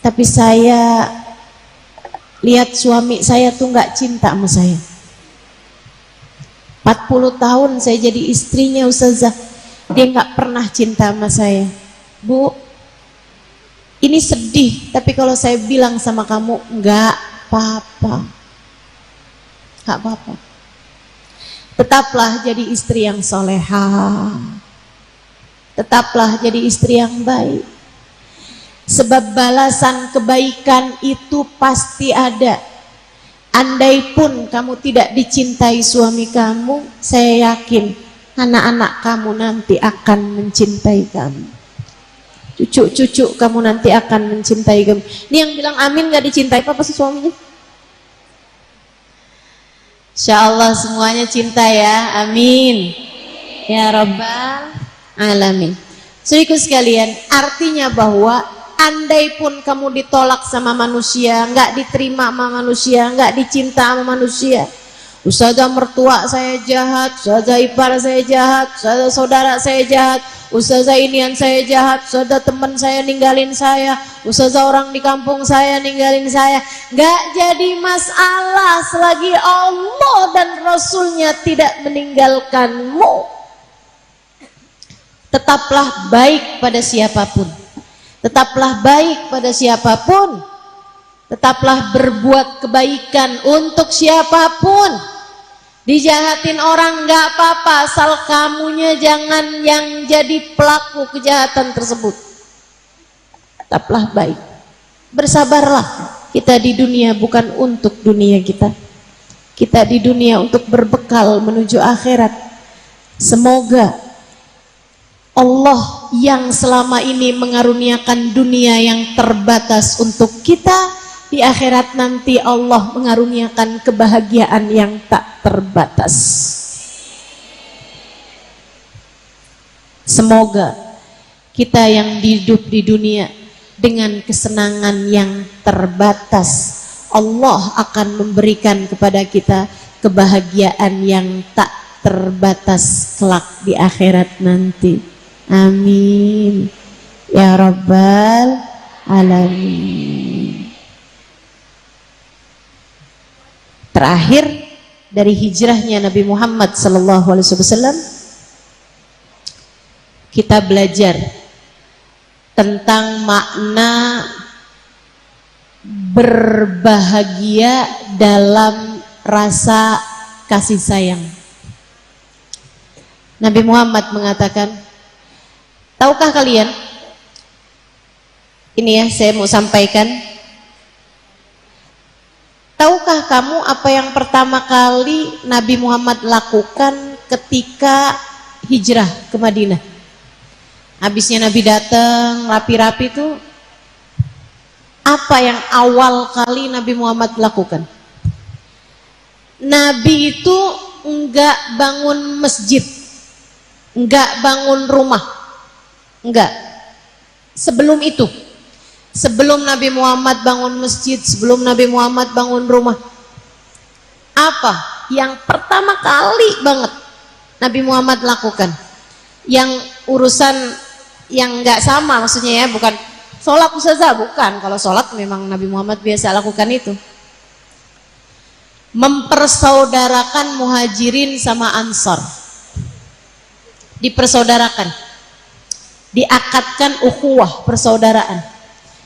tapi saya lihat suami saya tuh nggak cinta sama saya. 40 tahun saya jadi istrinya Ustazah, dia nggak pernah cinta sama saya. Bu, ini sedih, tapi kalau saya bilang sama kamu nggak apa-apa, nggak apa-apa. Tetaplah jadi istri yang solehah, tetaplah jadi istri yang baik, sebab balasan kebaikan itu pasti ada. Andai pun kamu tidak dicintai suami kamu, saya yakin anak-anak kamu nanti akan mencintai kamu, cucu-cucu kamu nanti akan mencintai kamu. Ini yang bilang amin gak dicintai apa sih suaminya? Insya Allah semuanya cinta ya, amin ya Rabbal Alamin. Saudaraku sekalian, artinya bahwa andai pun kamu ditolak sama manusia, nggak diterima sama manusia, nggak dicinta sama manusia, ustazah mertua saya jahat, ustazah ipar saya jahat, ustazah saudara saya jahat, ustazah inian saya jahat, ustazah teman saya ninggalin saya, ustazah orang di kampung saya ninggalin saya, nggak jadi masalah selagi Allah dan Rasulnya tidak meninggalkanmu. Tetaplah baik pada siapapun, tetaplah baik pada siapapun, tetaplah berbuat kebaikan untuk siapapun. Dijahatin orang nggak apa-apa, asal kamunya jangan yang jadi pelaku kejahatan tersebut. Tetaplah baik, bersabarlah. Kita di dunia bukan untuk dunia kita, kita di dunia untuk berbekal menuju akhirat. Semoga Allah yang selama ini mengaruniakan dunia yang terbatas untuk kita, di akhirat nanti Allah mengaruniakan kebahagiaan yang tak terbatas. Semoga kita yang hidup di dunia dengan kesenangan yang terbatas, Allah akan memberikan kepada kita kebahagiaan yang tak terbatas kelak di akhirat nanti. Amin ya Rabbal Alamin. Terakhir dari hijrahnya Nabi Muhammad SAW, kita belajar tentang makna berbahagia dalam rasa kasih sayang. Nabi Muhammad mengatakan, tahukah kalian, ini ya saya mau sampaikan, tahukah kamu apa yang pertama kali Nabi Muhammad lakukan ketika hijrah ke Madinah? Habisnya Nabi datang rapi-rapi itu, apa yang awal kali Nabi Muhammad lakukan? Nabi itu enggak bangun masjid, enggak bangun rumah, enggak. Sebelum itu, sebelum Nabi Muhammad bangun masjid, sebelum Nabi Muhammad bangun rumah, apa yang pertama kali banget Nabi Muhammad lakukan? Yang urusan yang nggak sama maksudnya ya, bukan sholat ustazah, bukan. Kalau sholat memang Nabi Muhammad biasa lakukan itu. Mempersaudarakan muhajirin sama ansor, dipersaudarakan, diakatkan ukhuwah, persaudaraan.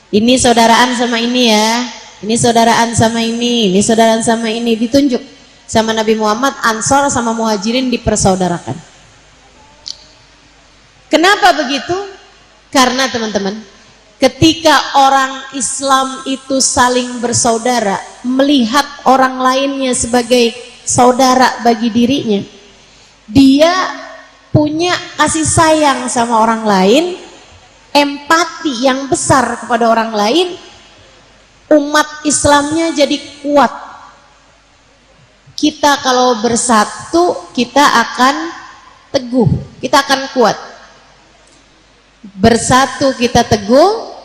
Ini saudaraan sama ini ya, ini saudaraan sama ini saudaraan sama ini, ditunjuk sama Nabi Muhammad. Ansor sama muhajirin dipersaudarakan. Kenapa begitu? Karena teman-teman, ketika orang Islam itu saling bersaudara, melihat orang lainnya sebagai saudara bagi dirinya, dia punya kasih sayang sama orang lain, empati yang besar kepada orang lain, umat Islamnya jadi kuat. Kita kalau bersatu, kita akan teguh, kita akan kuat. Bersatu kita teguh,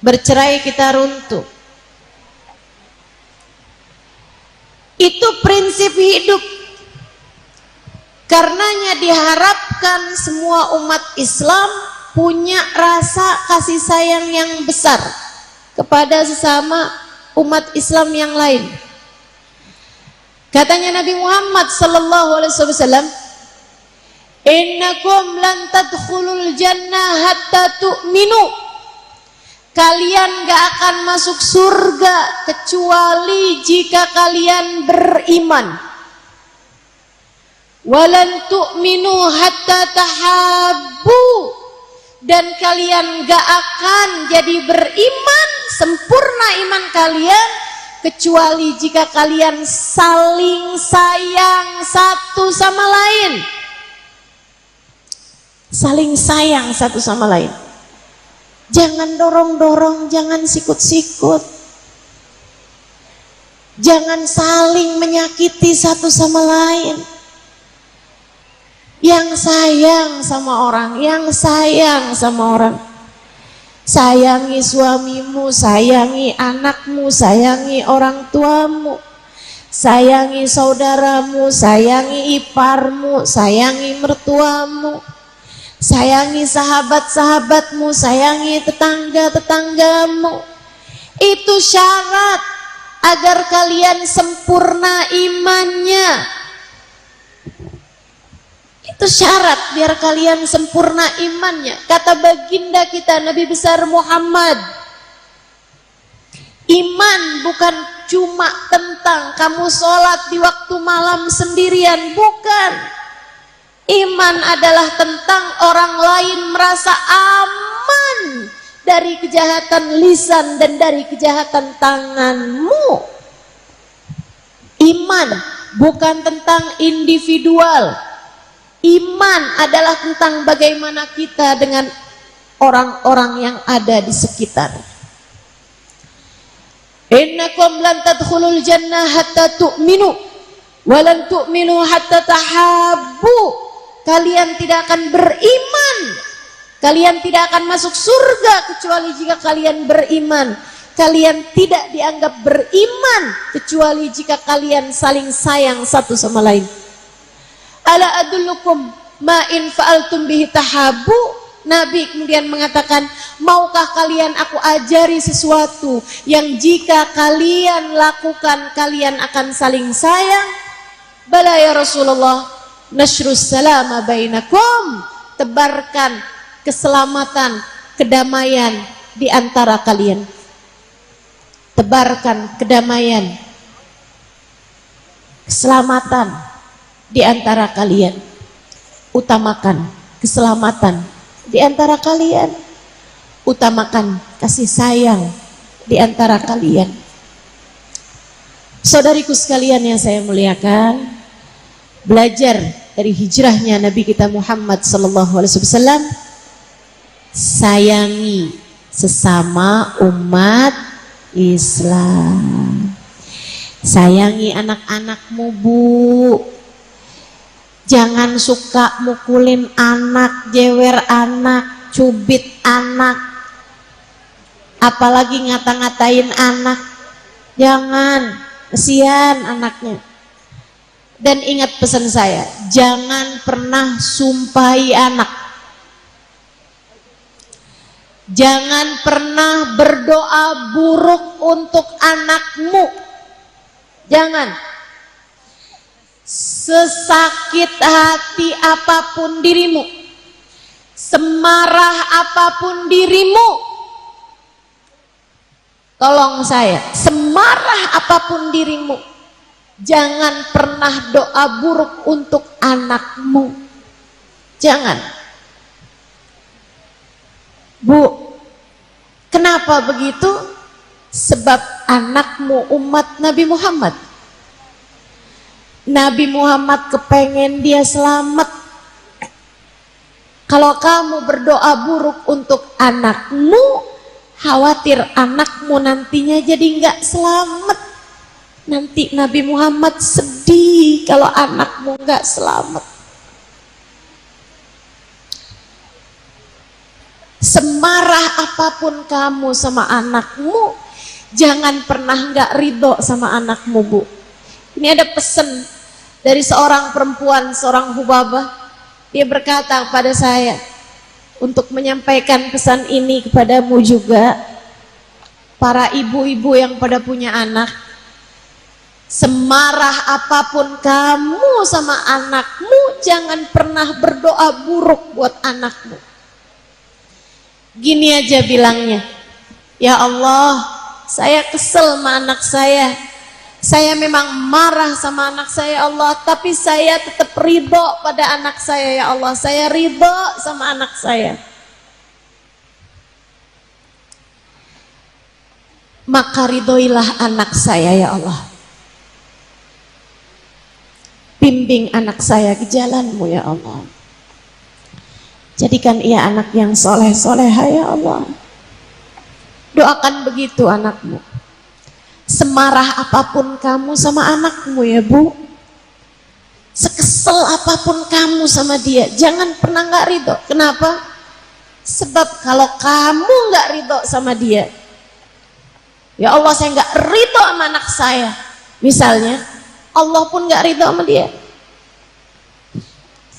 bercerai kita runtuh. Itu prinsip hidup. Karenanya diharapkan semua umat Islam punya rasa kasih sayang yang besar kepada sesama umat Islam yang lain. Katanya Nabi Muhammad sallallahu alaihi wasallam, "Innakum lan tadkhulul jannah hatta tu'minu." Kalian gak akan masuk surga kecuali jika kalian beriman. Walan tu'minu hatta tahabbu, dan kalian gak akan jadi beriman, sempurna iman kalian, kecuali jika kalian saling sayang satu sama lain. Saling sayang satu sama lain. Jangan dorong-dorong, jangan sikut-sikut, jangan saling menyakiti satu sama lain. Yang sayang sama orang, yang sayang sama orang. Sayangi suamimu, sayangi anakmu, sayangi orang tuamu, sayangi saudaramu, sayangi iparmu, sayangi mertuamu, sayangi sahabat-sahabatmu, sayangi tetangga-tetanggamu. Itu syarat agar kalian sempurna imannya. Itu syarat biar kalian sempurna imannya. Kata baginda kita Nabi besar Muhammad, iman bukan cuma tentang kamu sholat di waktu malam sendirian, bukan. Iman adalah tentang orang lain merasa aman dari kejahatan lisan dan dari kejahatan tanganmu. Iman bukan tentang individual. Iman adalah tentang bagaimana kita dengan orang-orang yang ada di sekitar. Innakum lan tadkhulul jannah hatta tu'minu wa lan tu'minu hatta tahabbu. Kalian tidak akan beriman, kalian tidak akan masuk surga kecuali jika kalian beriman. Kalian tidak dianggap beriman kecuali jika kalian saling sayang satu sama lain. Ala adullukum ma in fa'altum bihi tahabbu. Nabi kemudian mengatakan, maukah kalian aku ajari sesuatu yang jika kalian lakukan kalian akan saling sayang? Bala ya Rasulullah, nashrus salama bainakum, tebarkan keselamatan, kedamaian di antara kalian. Tebarkan kedamaian, keselamatan di antara kalian. Utamakan keselamatan di antara kalian. Utamakan kasih sayang di antara kalian. Saudariku sekalian yang saya muliakan, belajar dari hijrahnya Nabi kita Muhammad sallallahu alaihi wasallam, sayangi sesama umat Islam. Sayangi anak-anakmu, Bu. Jangan suka mukulin anak, jewer anak, cubit anak, apalagi ngata-ngatain anak. Jangan, kesian anaknya. Dan ingat pesan saya, jangan pernah sumpahi anak. Jangan pernah berdoa buruk untuk anakmu. Jangan. Sesakit hati apapun dirimu, semarah apapun dirimu, tolong saya, semarah apapun dirimu, jangan pernah doa buruk untuk anakmu. Jangan. Bu, kenapa begitu? Sebab anakmu umat Nabi Muhammad. Nabi Muhammad kepengen dia selamat. Kalau kamu berdoa buruk untuk anakmu, khawatir anakmu nantinya jadi nggak selamat. Nanti Nabi Muhammad sedih kalau anakmu nggak selamat. Semarah apapun kamu sama anakmu, jangan pernah nggak ridho sama anakmu, Bu. Ini ada pesan dari seorang perempuan, seorang hubabah. Dia berkata kepada saya untuk menyampaikan pesan ini kepadamu juga, para ibu-ibu yang pada punya anak. Semarah apapun kamu sama anakmu, jangan pernah berdoa buruk buat anakmu. Gini aja bilangnya, ya Allah, saya kesel sama anak saya memang marah sama anak saya, Allah, tapi saya tetap ridho pada anak saya, ya Allah, saya ridho sama anak saya. Maka ridhoilah anak saya, ya Allah. Bimbing anak saya ke jalanmu, ya Allah. Jadikan ia anak yang soleh-soleha, ya Allah. Doakan begitu anakmu. Semarah apapun kamu sama anakmu, ya Bu. Sekesel apapun kamu sama dia, jangan pernah nggak ridho. Kenapa? Sebab kalau kamu nggak ridho sama dia, ya Allah, saya nggak ridho sama anak saya, misalnya, Allah pun nggak ridho sama dia.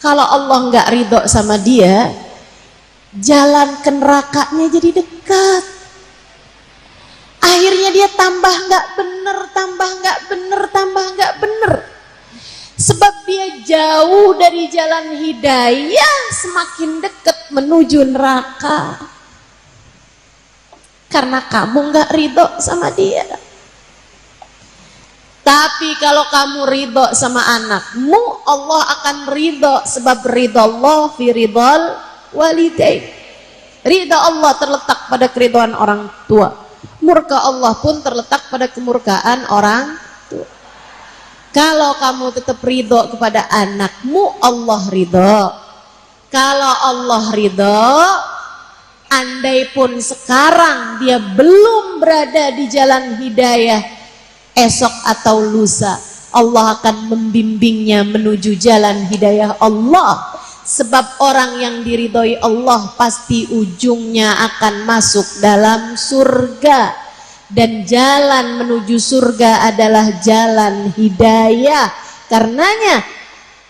Kalau Allah nggak ridho sama dia, jalan ke nerakanya jadi dekat. Akhirnya dia tambah nggak bener, tambah nggak bener, tambah nggak bener. Sebab dia jauh dari jalan hidayah, semakin dekat menuju neraka. Karena kamu nggak ridho sama dia. Tapi kalau kamu ridho sama anakmu, Allah akan ridho. Sebab ridho Allah fi ridhol walidain. Ridho Allah terletak pada keridhaan orang tua. Murka Allah pun terletak pada kemurkaan orang tua. Kalau kamu tetap ridho kepada anakmu, Allah ridho. Kalau Allah ridho, andai pun sekarang dia belum berada di jalan hidayah, esok atau lusa Allah akan membimbingnya menuju jalan hidayah Allah. Sebab orang yang diridhoi Allah pasti ujungnya akan masuk dalam surga. Dan jalan menuju surga adalah jalan hidayah. Karenanya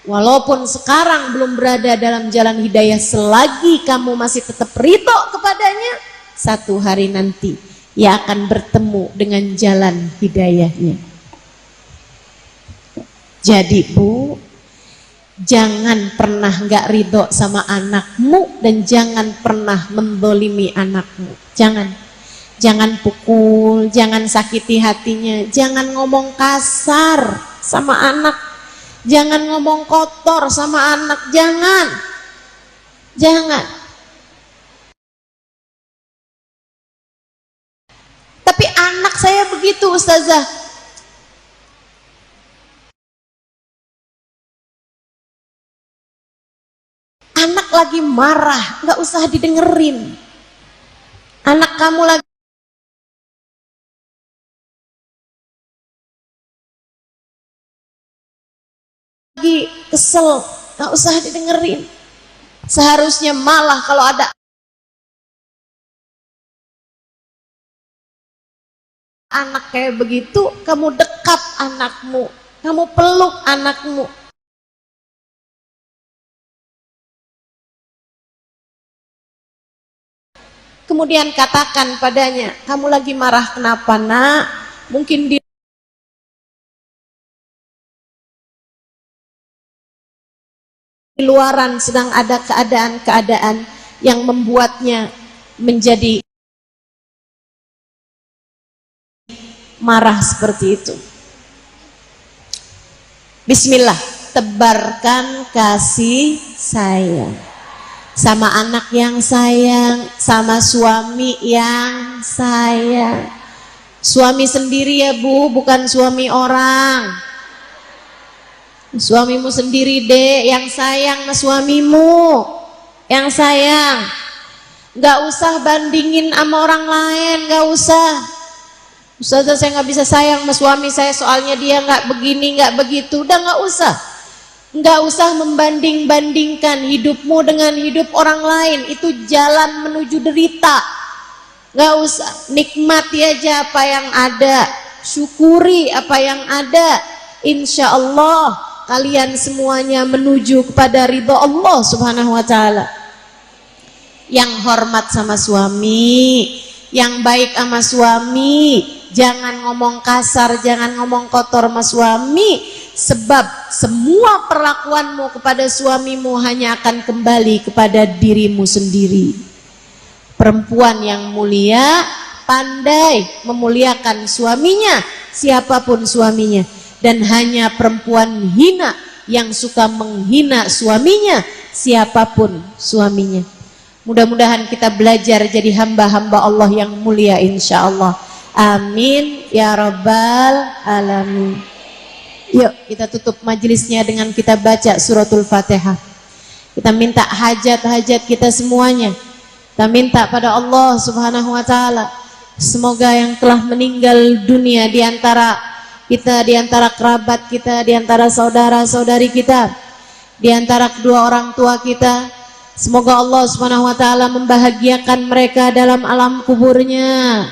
walaupun sekarang belum berada dalam jalan hidayah, selagi kamu masih tetap ridho kepadanya, satu hari nanti ia akan bertemu dengan jalan hidayahnya. Jadi Bu, jangan pernah nggak ridho sama anakmu, dan jangan pernah mendolimi anakmu. Jangan pukul, jangan sakiti hatinya, jangan ngomong kasar sama anak, jangan ngomong kotor sama anak, jangan. Tapi anak saya begitu, Ustazah. Anak lagi marah, nggak usah didengerin. Anak kamu lagi kesel, nggak usah didengerin. Seharusnya malah kalau ada anak kayak begitu, kamu dekap anakmu, kamu peluk anakmu. Kemudian katakan padanya, kamu lagi marah kenapa nak? Mungkin di luaran sedang ada keadaan-keadaan yang membuatnya menjadi marah seperti itu. Bismillah, tebarkan kasih sayang sama anak yang sayang, sama suami yang sayang. Suami sendiri ya Bu, bukan suami orang. Suamimu sendiri dek yang sayang sama suamimu, yang sayang. Gak usah bandingin sama orang lain, gak usah. Ustazah saya gak bisa sayang sama suami saya soalnya dia gak begini, gak begitu. Udah gak usah. Gak usah membanding-bandingkan hidupmu dengan hidup orang lain. Itu jalan menuju derita. Gak usah, nikmati aja apa yang ada, syukuri apa yang ada. Insya Allah kalian semuanya menuju kepada ridho Allah Subhanahu wa ta'ala. Yang hormat sama suami, yang baik sama suami, jangan ngomong kasar, jangan ngomong kotor sama suami, sebab semua perlakuanmu kepada suamimu hanya akan kembali kepada dirimu sendiri. Perempuan yang mulia pandai memuliakan suaminya, siapapun suaminya, dan hanya perempuan hina yang suka menghina suaminya, siapapun suaminya. Mudah-mudahan kita belajar jadi hamba-hamba Allah yang mulia insya Allah. Amin ya rabbal alamin. Yuk kita tutup majelisnya dengan kita baca suratul Fatihah. Kita minta hajat-hajat kita semuanya. Kita minta pada Allah Subhanahu wa ta'ala, semoga yang telah meninggal dunia di antara kita, di antara kerabat kita, di antara saudara-saudari kita, di antara kedua orang tua kita, semoga Allah Subhanahu wa ta'ala membahagiakan mereka dalam alam kuburnya.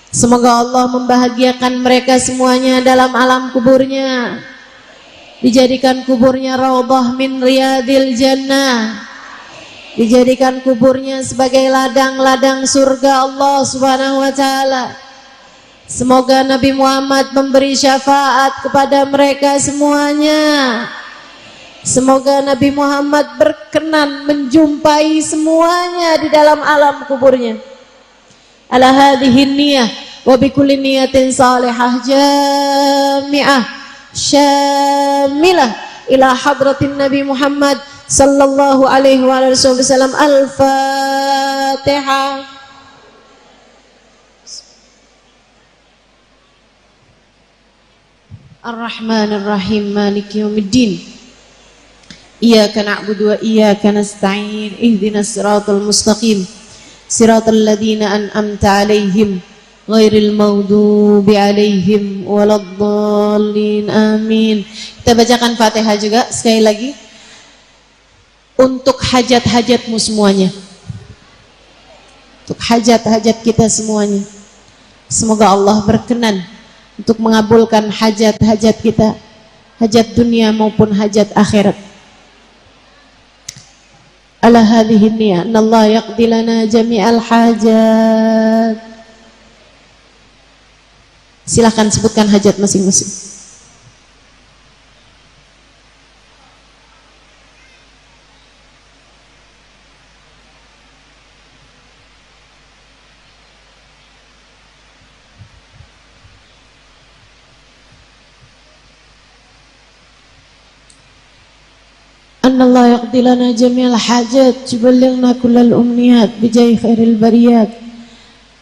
Semoga Allah membahagiakan mereka semuanya dalam alam kuburnya, dijadikan kuburnya raudhah min riyadil jannah, dijadikan kuburnya sebagai ladang-ladang surga Allah Subhanahu wa ta'ala. Semoga Nabi Muhammad memberi syafaat kepada mereka semuanya. Semoga Nabi Muhammad berkenan menjumpai semuanya di dalam alam kuburnya. Ala hadhihi niyah wa bikulli niyatin salihah jami'ah syamilah ila hadratin Nabi Muhammad sallallahu alaihi wa sallam. Al-Fatihah. Ar-Rahmanir-Rahim Maliki Yaumiddin. Iyyaka na'budu wa iyyaka nasta'in. Ihdinas siratal mustaqim. Siratal ladzina an'amta 'alaihim ghairil maghdubi 'alaihim waladdallin. Amin. Kita bacakan Fatihah juga sekali lagi untuk hajat-hajatmu semuanya. Untuk hajat-hajat kita semuanya. Semoga Allah berkenan untuk mengabulkan hajat-hajat kita, hajat dunia maupun hajat akhirat. Ala hadhihi niyah Allah yaqdi lana jami'al hajat. Silahkan sebutkan hajat masing-masing. Allah yaqdi lana jami'al hajat yuballighna kullal umniyat bijai khairil bariyat.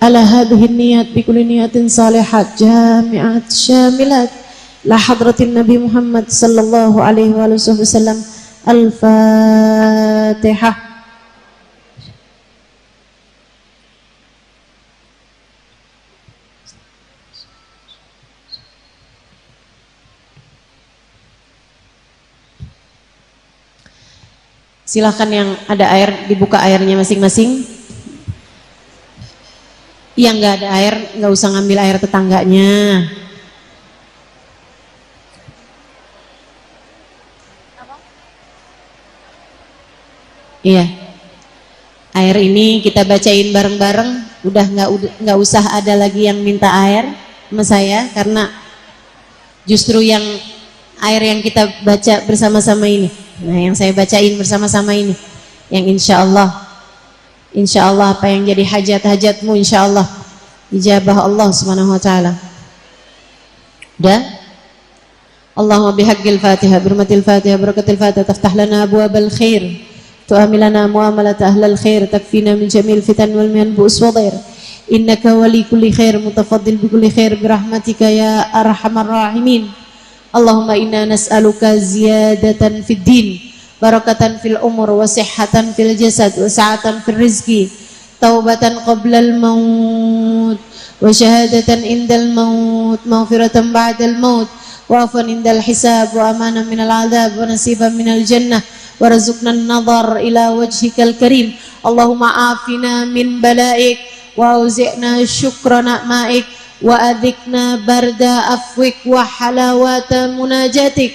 Ala hadhihi niyat bi kulli niyatin salihat jami'at syamilat la hadratin Nabi Muhammad sallallahu alaihi wa sallam. Al-Fatihah. Silahkan yang ada air dibuka airnya masing-masing. Yang nggak ada air nggak usah ngambil air tetangganya. Iya. Air ini kita bacain bareng-bareng. Udah nggak usah ada lagi yang minta air sama saya, karena justru yang air yang kita baca bersama-sama ini, nah yang saya bacain bersama-sama ini, yang insya Allah apa yang jadi hajat-hajatmu insya Allah ijabah Allah subhanahu wa ta'ala. Udah? Allahumma bihaqqil Fatihah, birmatil Fatihah, barakatil Fatihah, taftah lana abwabal khair, tu'amilana muamalat ahlal khair, takfina min jamil fitan wal mihan bu'us wa dhair, innaka wali kulli khair, mutafaddil bi kulli khair, birahmatika ya arhamar rahimin. Allahumma inna nas'aluka ziyadatan fid din, barakatan fil umur, wa sihhatan fil jasad, wa sa'atan fil rizki, taubatan qablal maut, wa syahadatan indal maut, maghfiratan ba'dal maut, wa afwan indal hisab, wa amanan minal adab, wa nasiban minal jannah, wa razuqna an-nadhar ila wajhikal karim. Allahumma afina min bala'ik, wa auzi'na syukra na'maik, wa adikna barda afwik wa halawata munajatik.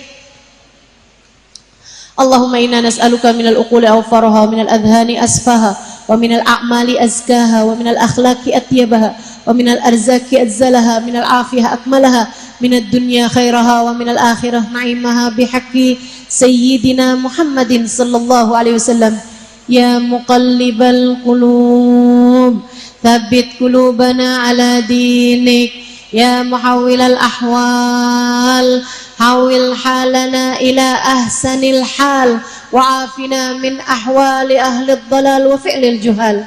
Allahumma inna nas'aluka minal uquli awfaraha, wa minal adhani asfaha, wa minal a'mali azkaha, wa minal akhlaqi atyabaha, wa minal arzaki azzalaha, minal afiyah akmalaha, minad dunya khairaha, wa minal akhirah na'imaha, bihaqqi sayyidina Muhammadin sallallahu alaihi wasallam. Ya muqallibal qulub, thabbit qulubana ala dinik. Ya muhawwilal ahwal, hawil halana ila ahsanil hal, wa afina min ahwali ahli dhalal wa fi'lil juhal.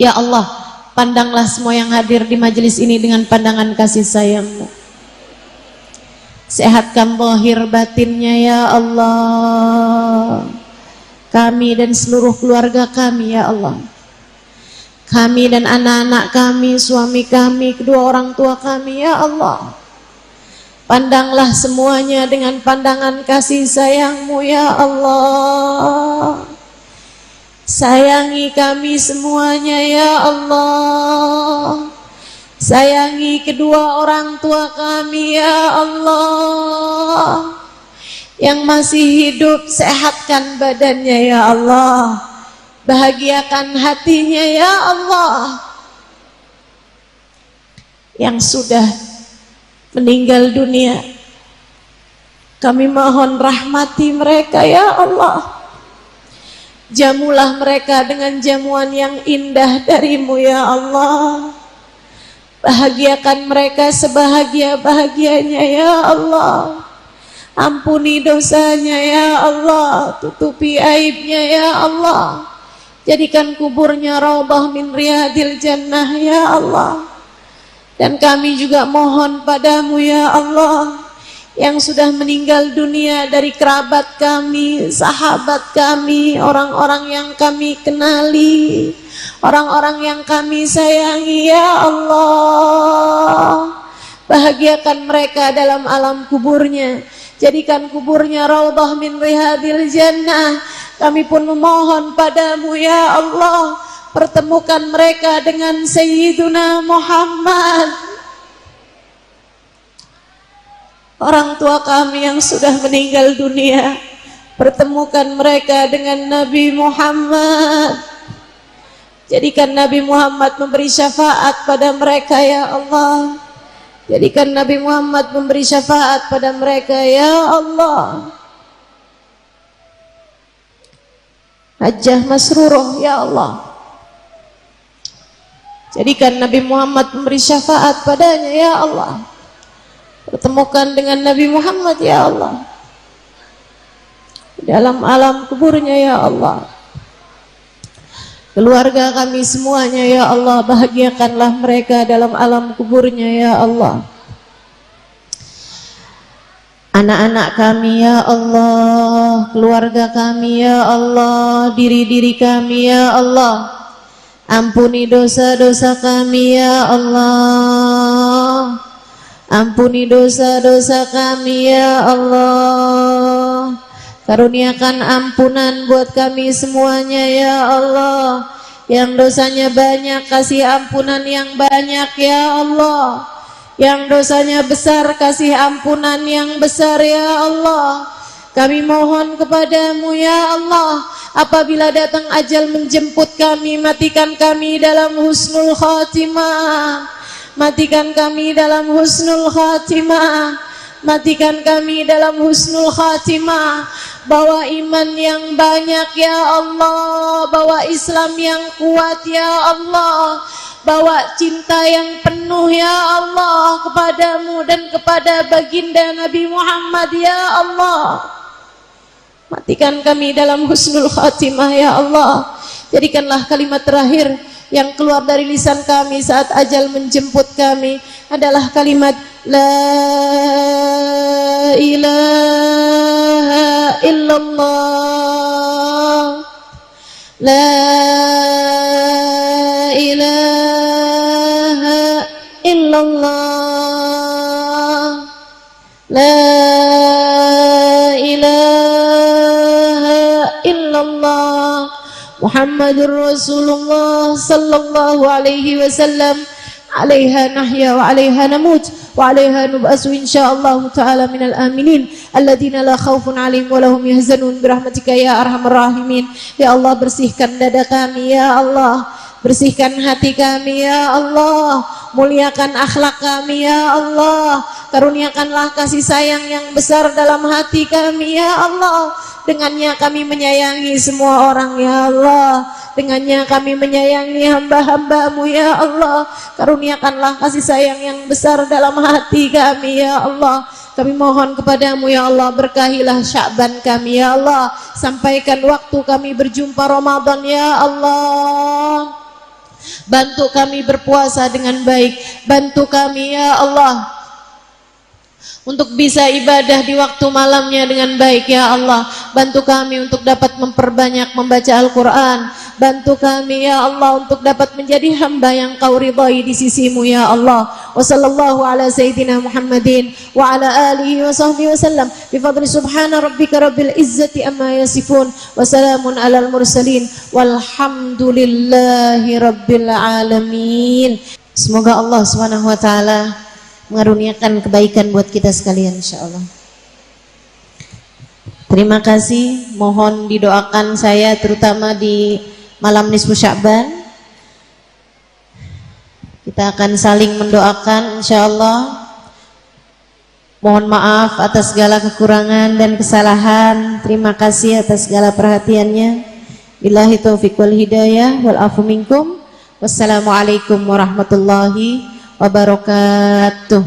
Ya Allah, pandanglah semua yang hadir di majelis ini dengan pandangan kasih sayang-Mu. Sehatkan zahir batinnya ya Allah, kami dan seluruh keluarga kami ya Allah, kami dan anak-anak kami, suami kami, kedua orang tua kami ya Allah. Pandanglah semuanya dengan pandangan kasih sayang-Mu ya Allah. Sayangi kami semuanya ya Allah. Sayangi kedua orang tua kami ya Allah. Yang masih hidup, sehatkan badannya ya Allah, bahagiakan hatinya ya Allah. Yang sudah meninggal dunia, kami mohon rahmati mereka ya Allah. Jamulah mereka dengan jamuan yang indah dari-Mu ya Allah. Bahagiakan mereka sebahagia-bahagianya ya Allah. Ampuni dosanya ya Allah, tutupi aibnya ya Allah. Jadikan kuburnya raudhah min riyadil jannah ya Allah. Dan kami juga mohon padamu ya Allah, yang sudah meninggal dunia dari kerabat kami, sahabat kami, orang-orang yang kami kenali, orang-orang yang kami sayangi ya Allah. Bahagiakan mereka dalam alam kuburnya. Jadikan kuburnya raudhah min riyadil jannah. Kami pun memohon padamu ya Allah, pertemukan mereka dengan Sayyiduna Muhammad. Orang tua kami yang sudah meninggal dunia, pertemukan mereka dengan Nabi Muhammad. Jadikan Nabi Muhammad memberi syafaat pada mereka ya Allah. Jadikan Nabi Muhammad memberi syafaat pada mereka ya Allah. Hajjah Masruroh ya Allah. Jadikan Nabi Muhammad memberi syafaat padanya ya Allah. Pertemukan dengan Nabi Muhammad ya Allah dalam alam kuburnya ya Allah. Keluarga kami semuanya ya Allah, bahagiakanlah mereka dalam alam kuburnya ya Allah. Anak-anak kami ya Allah, keluarga kami ya Allah, diri-diri kami ya Allah. Ampuni dosa-dosa kami ya Allah. Ampuni dosa-dosa kami ya Allah. Karuniakan ampunan buat kami semuanya ya Allah. Yang dosanya banyak, kasih ampunan yang banyak ya Allah. Yang dosanya besar, kasih ampunan yang besar ya Allah. Kami mohon kepadamu ya Allah, apabila datang ajal menjemput kami, matikan kami dalam husnul khatimah. Matikan kami dalam husnul khatimah. Matikan kami dalam husnul khatimah. Bawa iman yang banyak ya Allah, bawa Islam yang kuat ya Allah, bawa cinta yang penuh ya Allah kepadamu dan kepada baginda Nabi Muhammad ya Allah. Matikan kami dalam husnul khatimah ya Allah. Jadikanlah kalimat terakhir yang keluar dari lisan kami saat ajal menjemput kami adalah kalimat La ilaha illallah, La ilaha illallah, La ilaha illallah, Muhammadur Rasulullah sallallahu alaihi wasallam. Alaiha nahya wa alaiha namut wa alaiha nub'asu insyaallah ta'ala minal aminin alladzina la khaufun alaihim wa lahum yahzanun birahmatika ya arhamar rahimin. Ya Allah, bersihkan dada kami ya Allah, bersihkan hati kami ya Allah, muliakan akhlak kami ya Allah, karuniakanlah kasih sayang yang besar dalam hati kami ya Allah. Dengannya kami menyayangi semua orang ya Allah, dengannya kami menyayangi hamba-hambamu ya Allah. Karuniakanlah kasih sayang yang besar dalam hati kami ya Allah. Kami mohon kepadamu ya Allah, berkahilah Sya'ban kami ya Allah, sampaikan waktu kami berjumpa Ramadan ya Allah. Bantu kami berpuasa dengan baik, bantu kami ya Allah untuk bisa ibadah di waktu malamnya dengan baik ya Allah. Bantu kami untuk dapat memperbanyak membaca Al-Quran. Bantu kami ya Allah untuk dapat menjadi hamba yang kau ridhai di sisimu ya Allah. Wa sallallahu ala sayyidina Muhammadin wa ala alihi wa sahbihi wa sallam bi fadli subhana rabbika rabbil izzati amma yasifun wa salamun alal mursalin walhamdulillahi rabbil alamin. Semoga Allah Subhanahu wa taala mengaruniakan kebaikan buat kita sekalian insyaallah. Terima kasih, mohon didoakan saya terutama di malam nisfu Sya'ban. Kita akan saling mendoakan insyaallah. Mohon maaf atas segala kekurangan dan kesalahan. Terima kasih atas segala perhatiannya. Billahi taufiq wal hidayah wal afu minkum. Wassalamualaikum warahmatullahi wabarakatuh.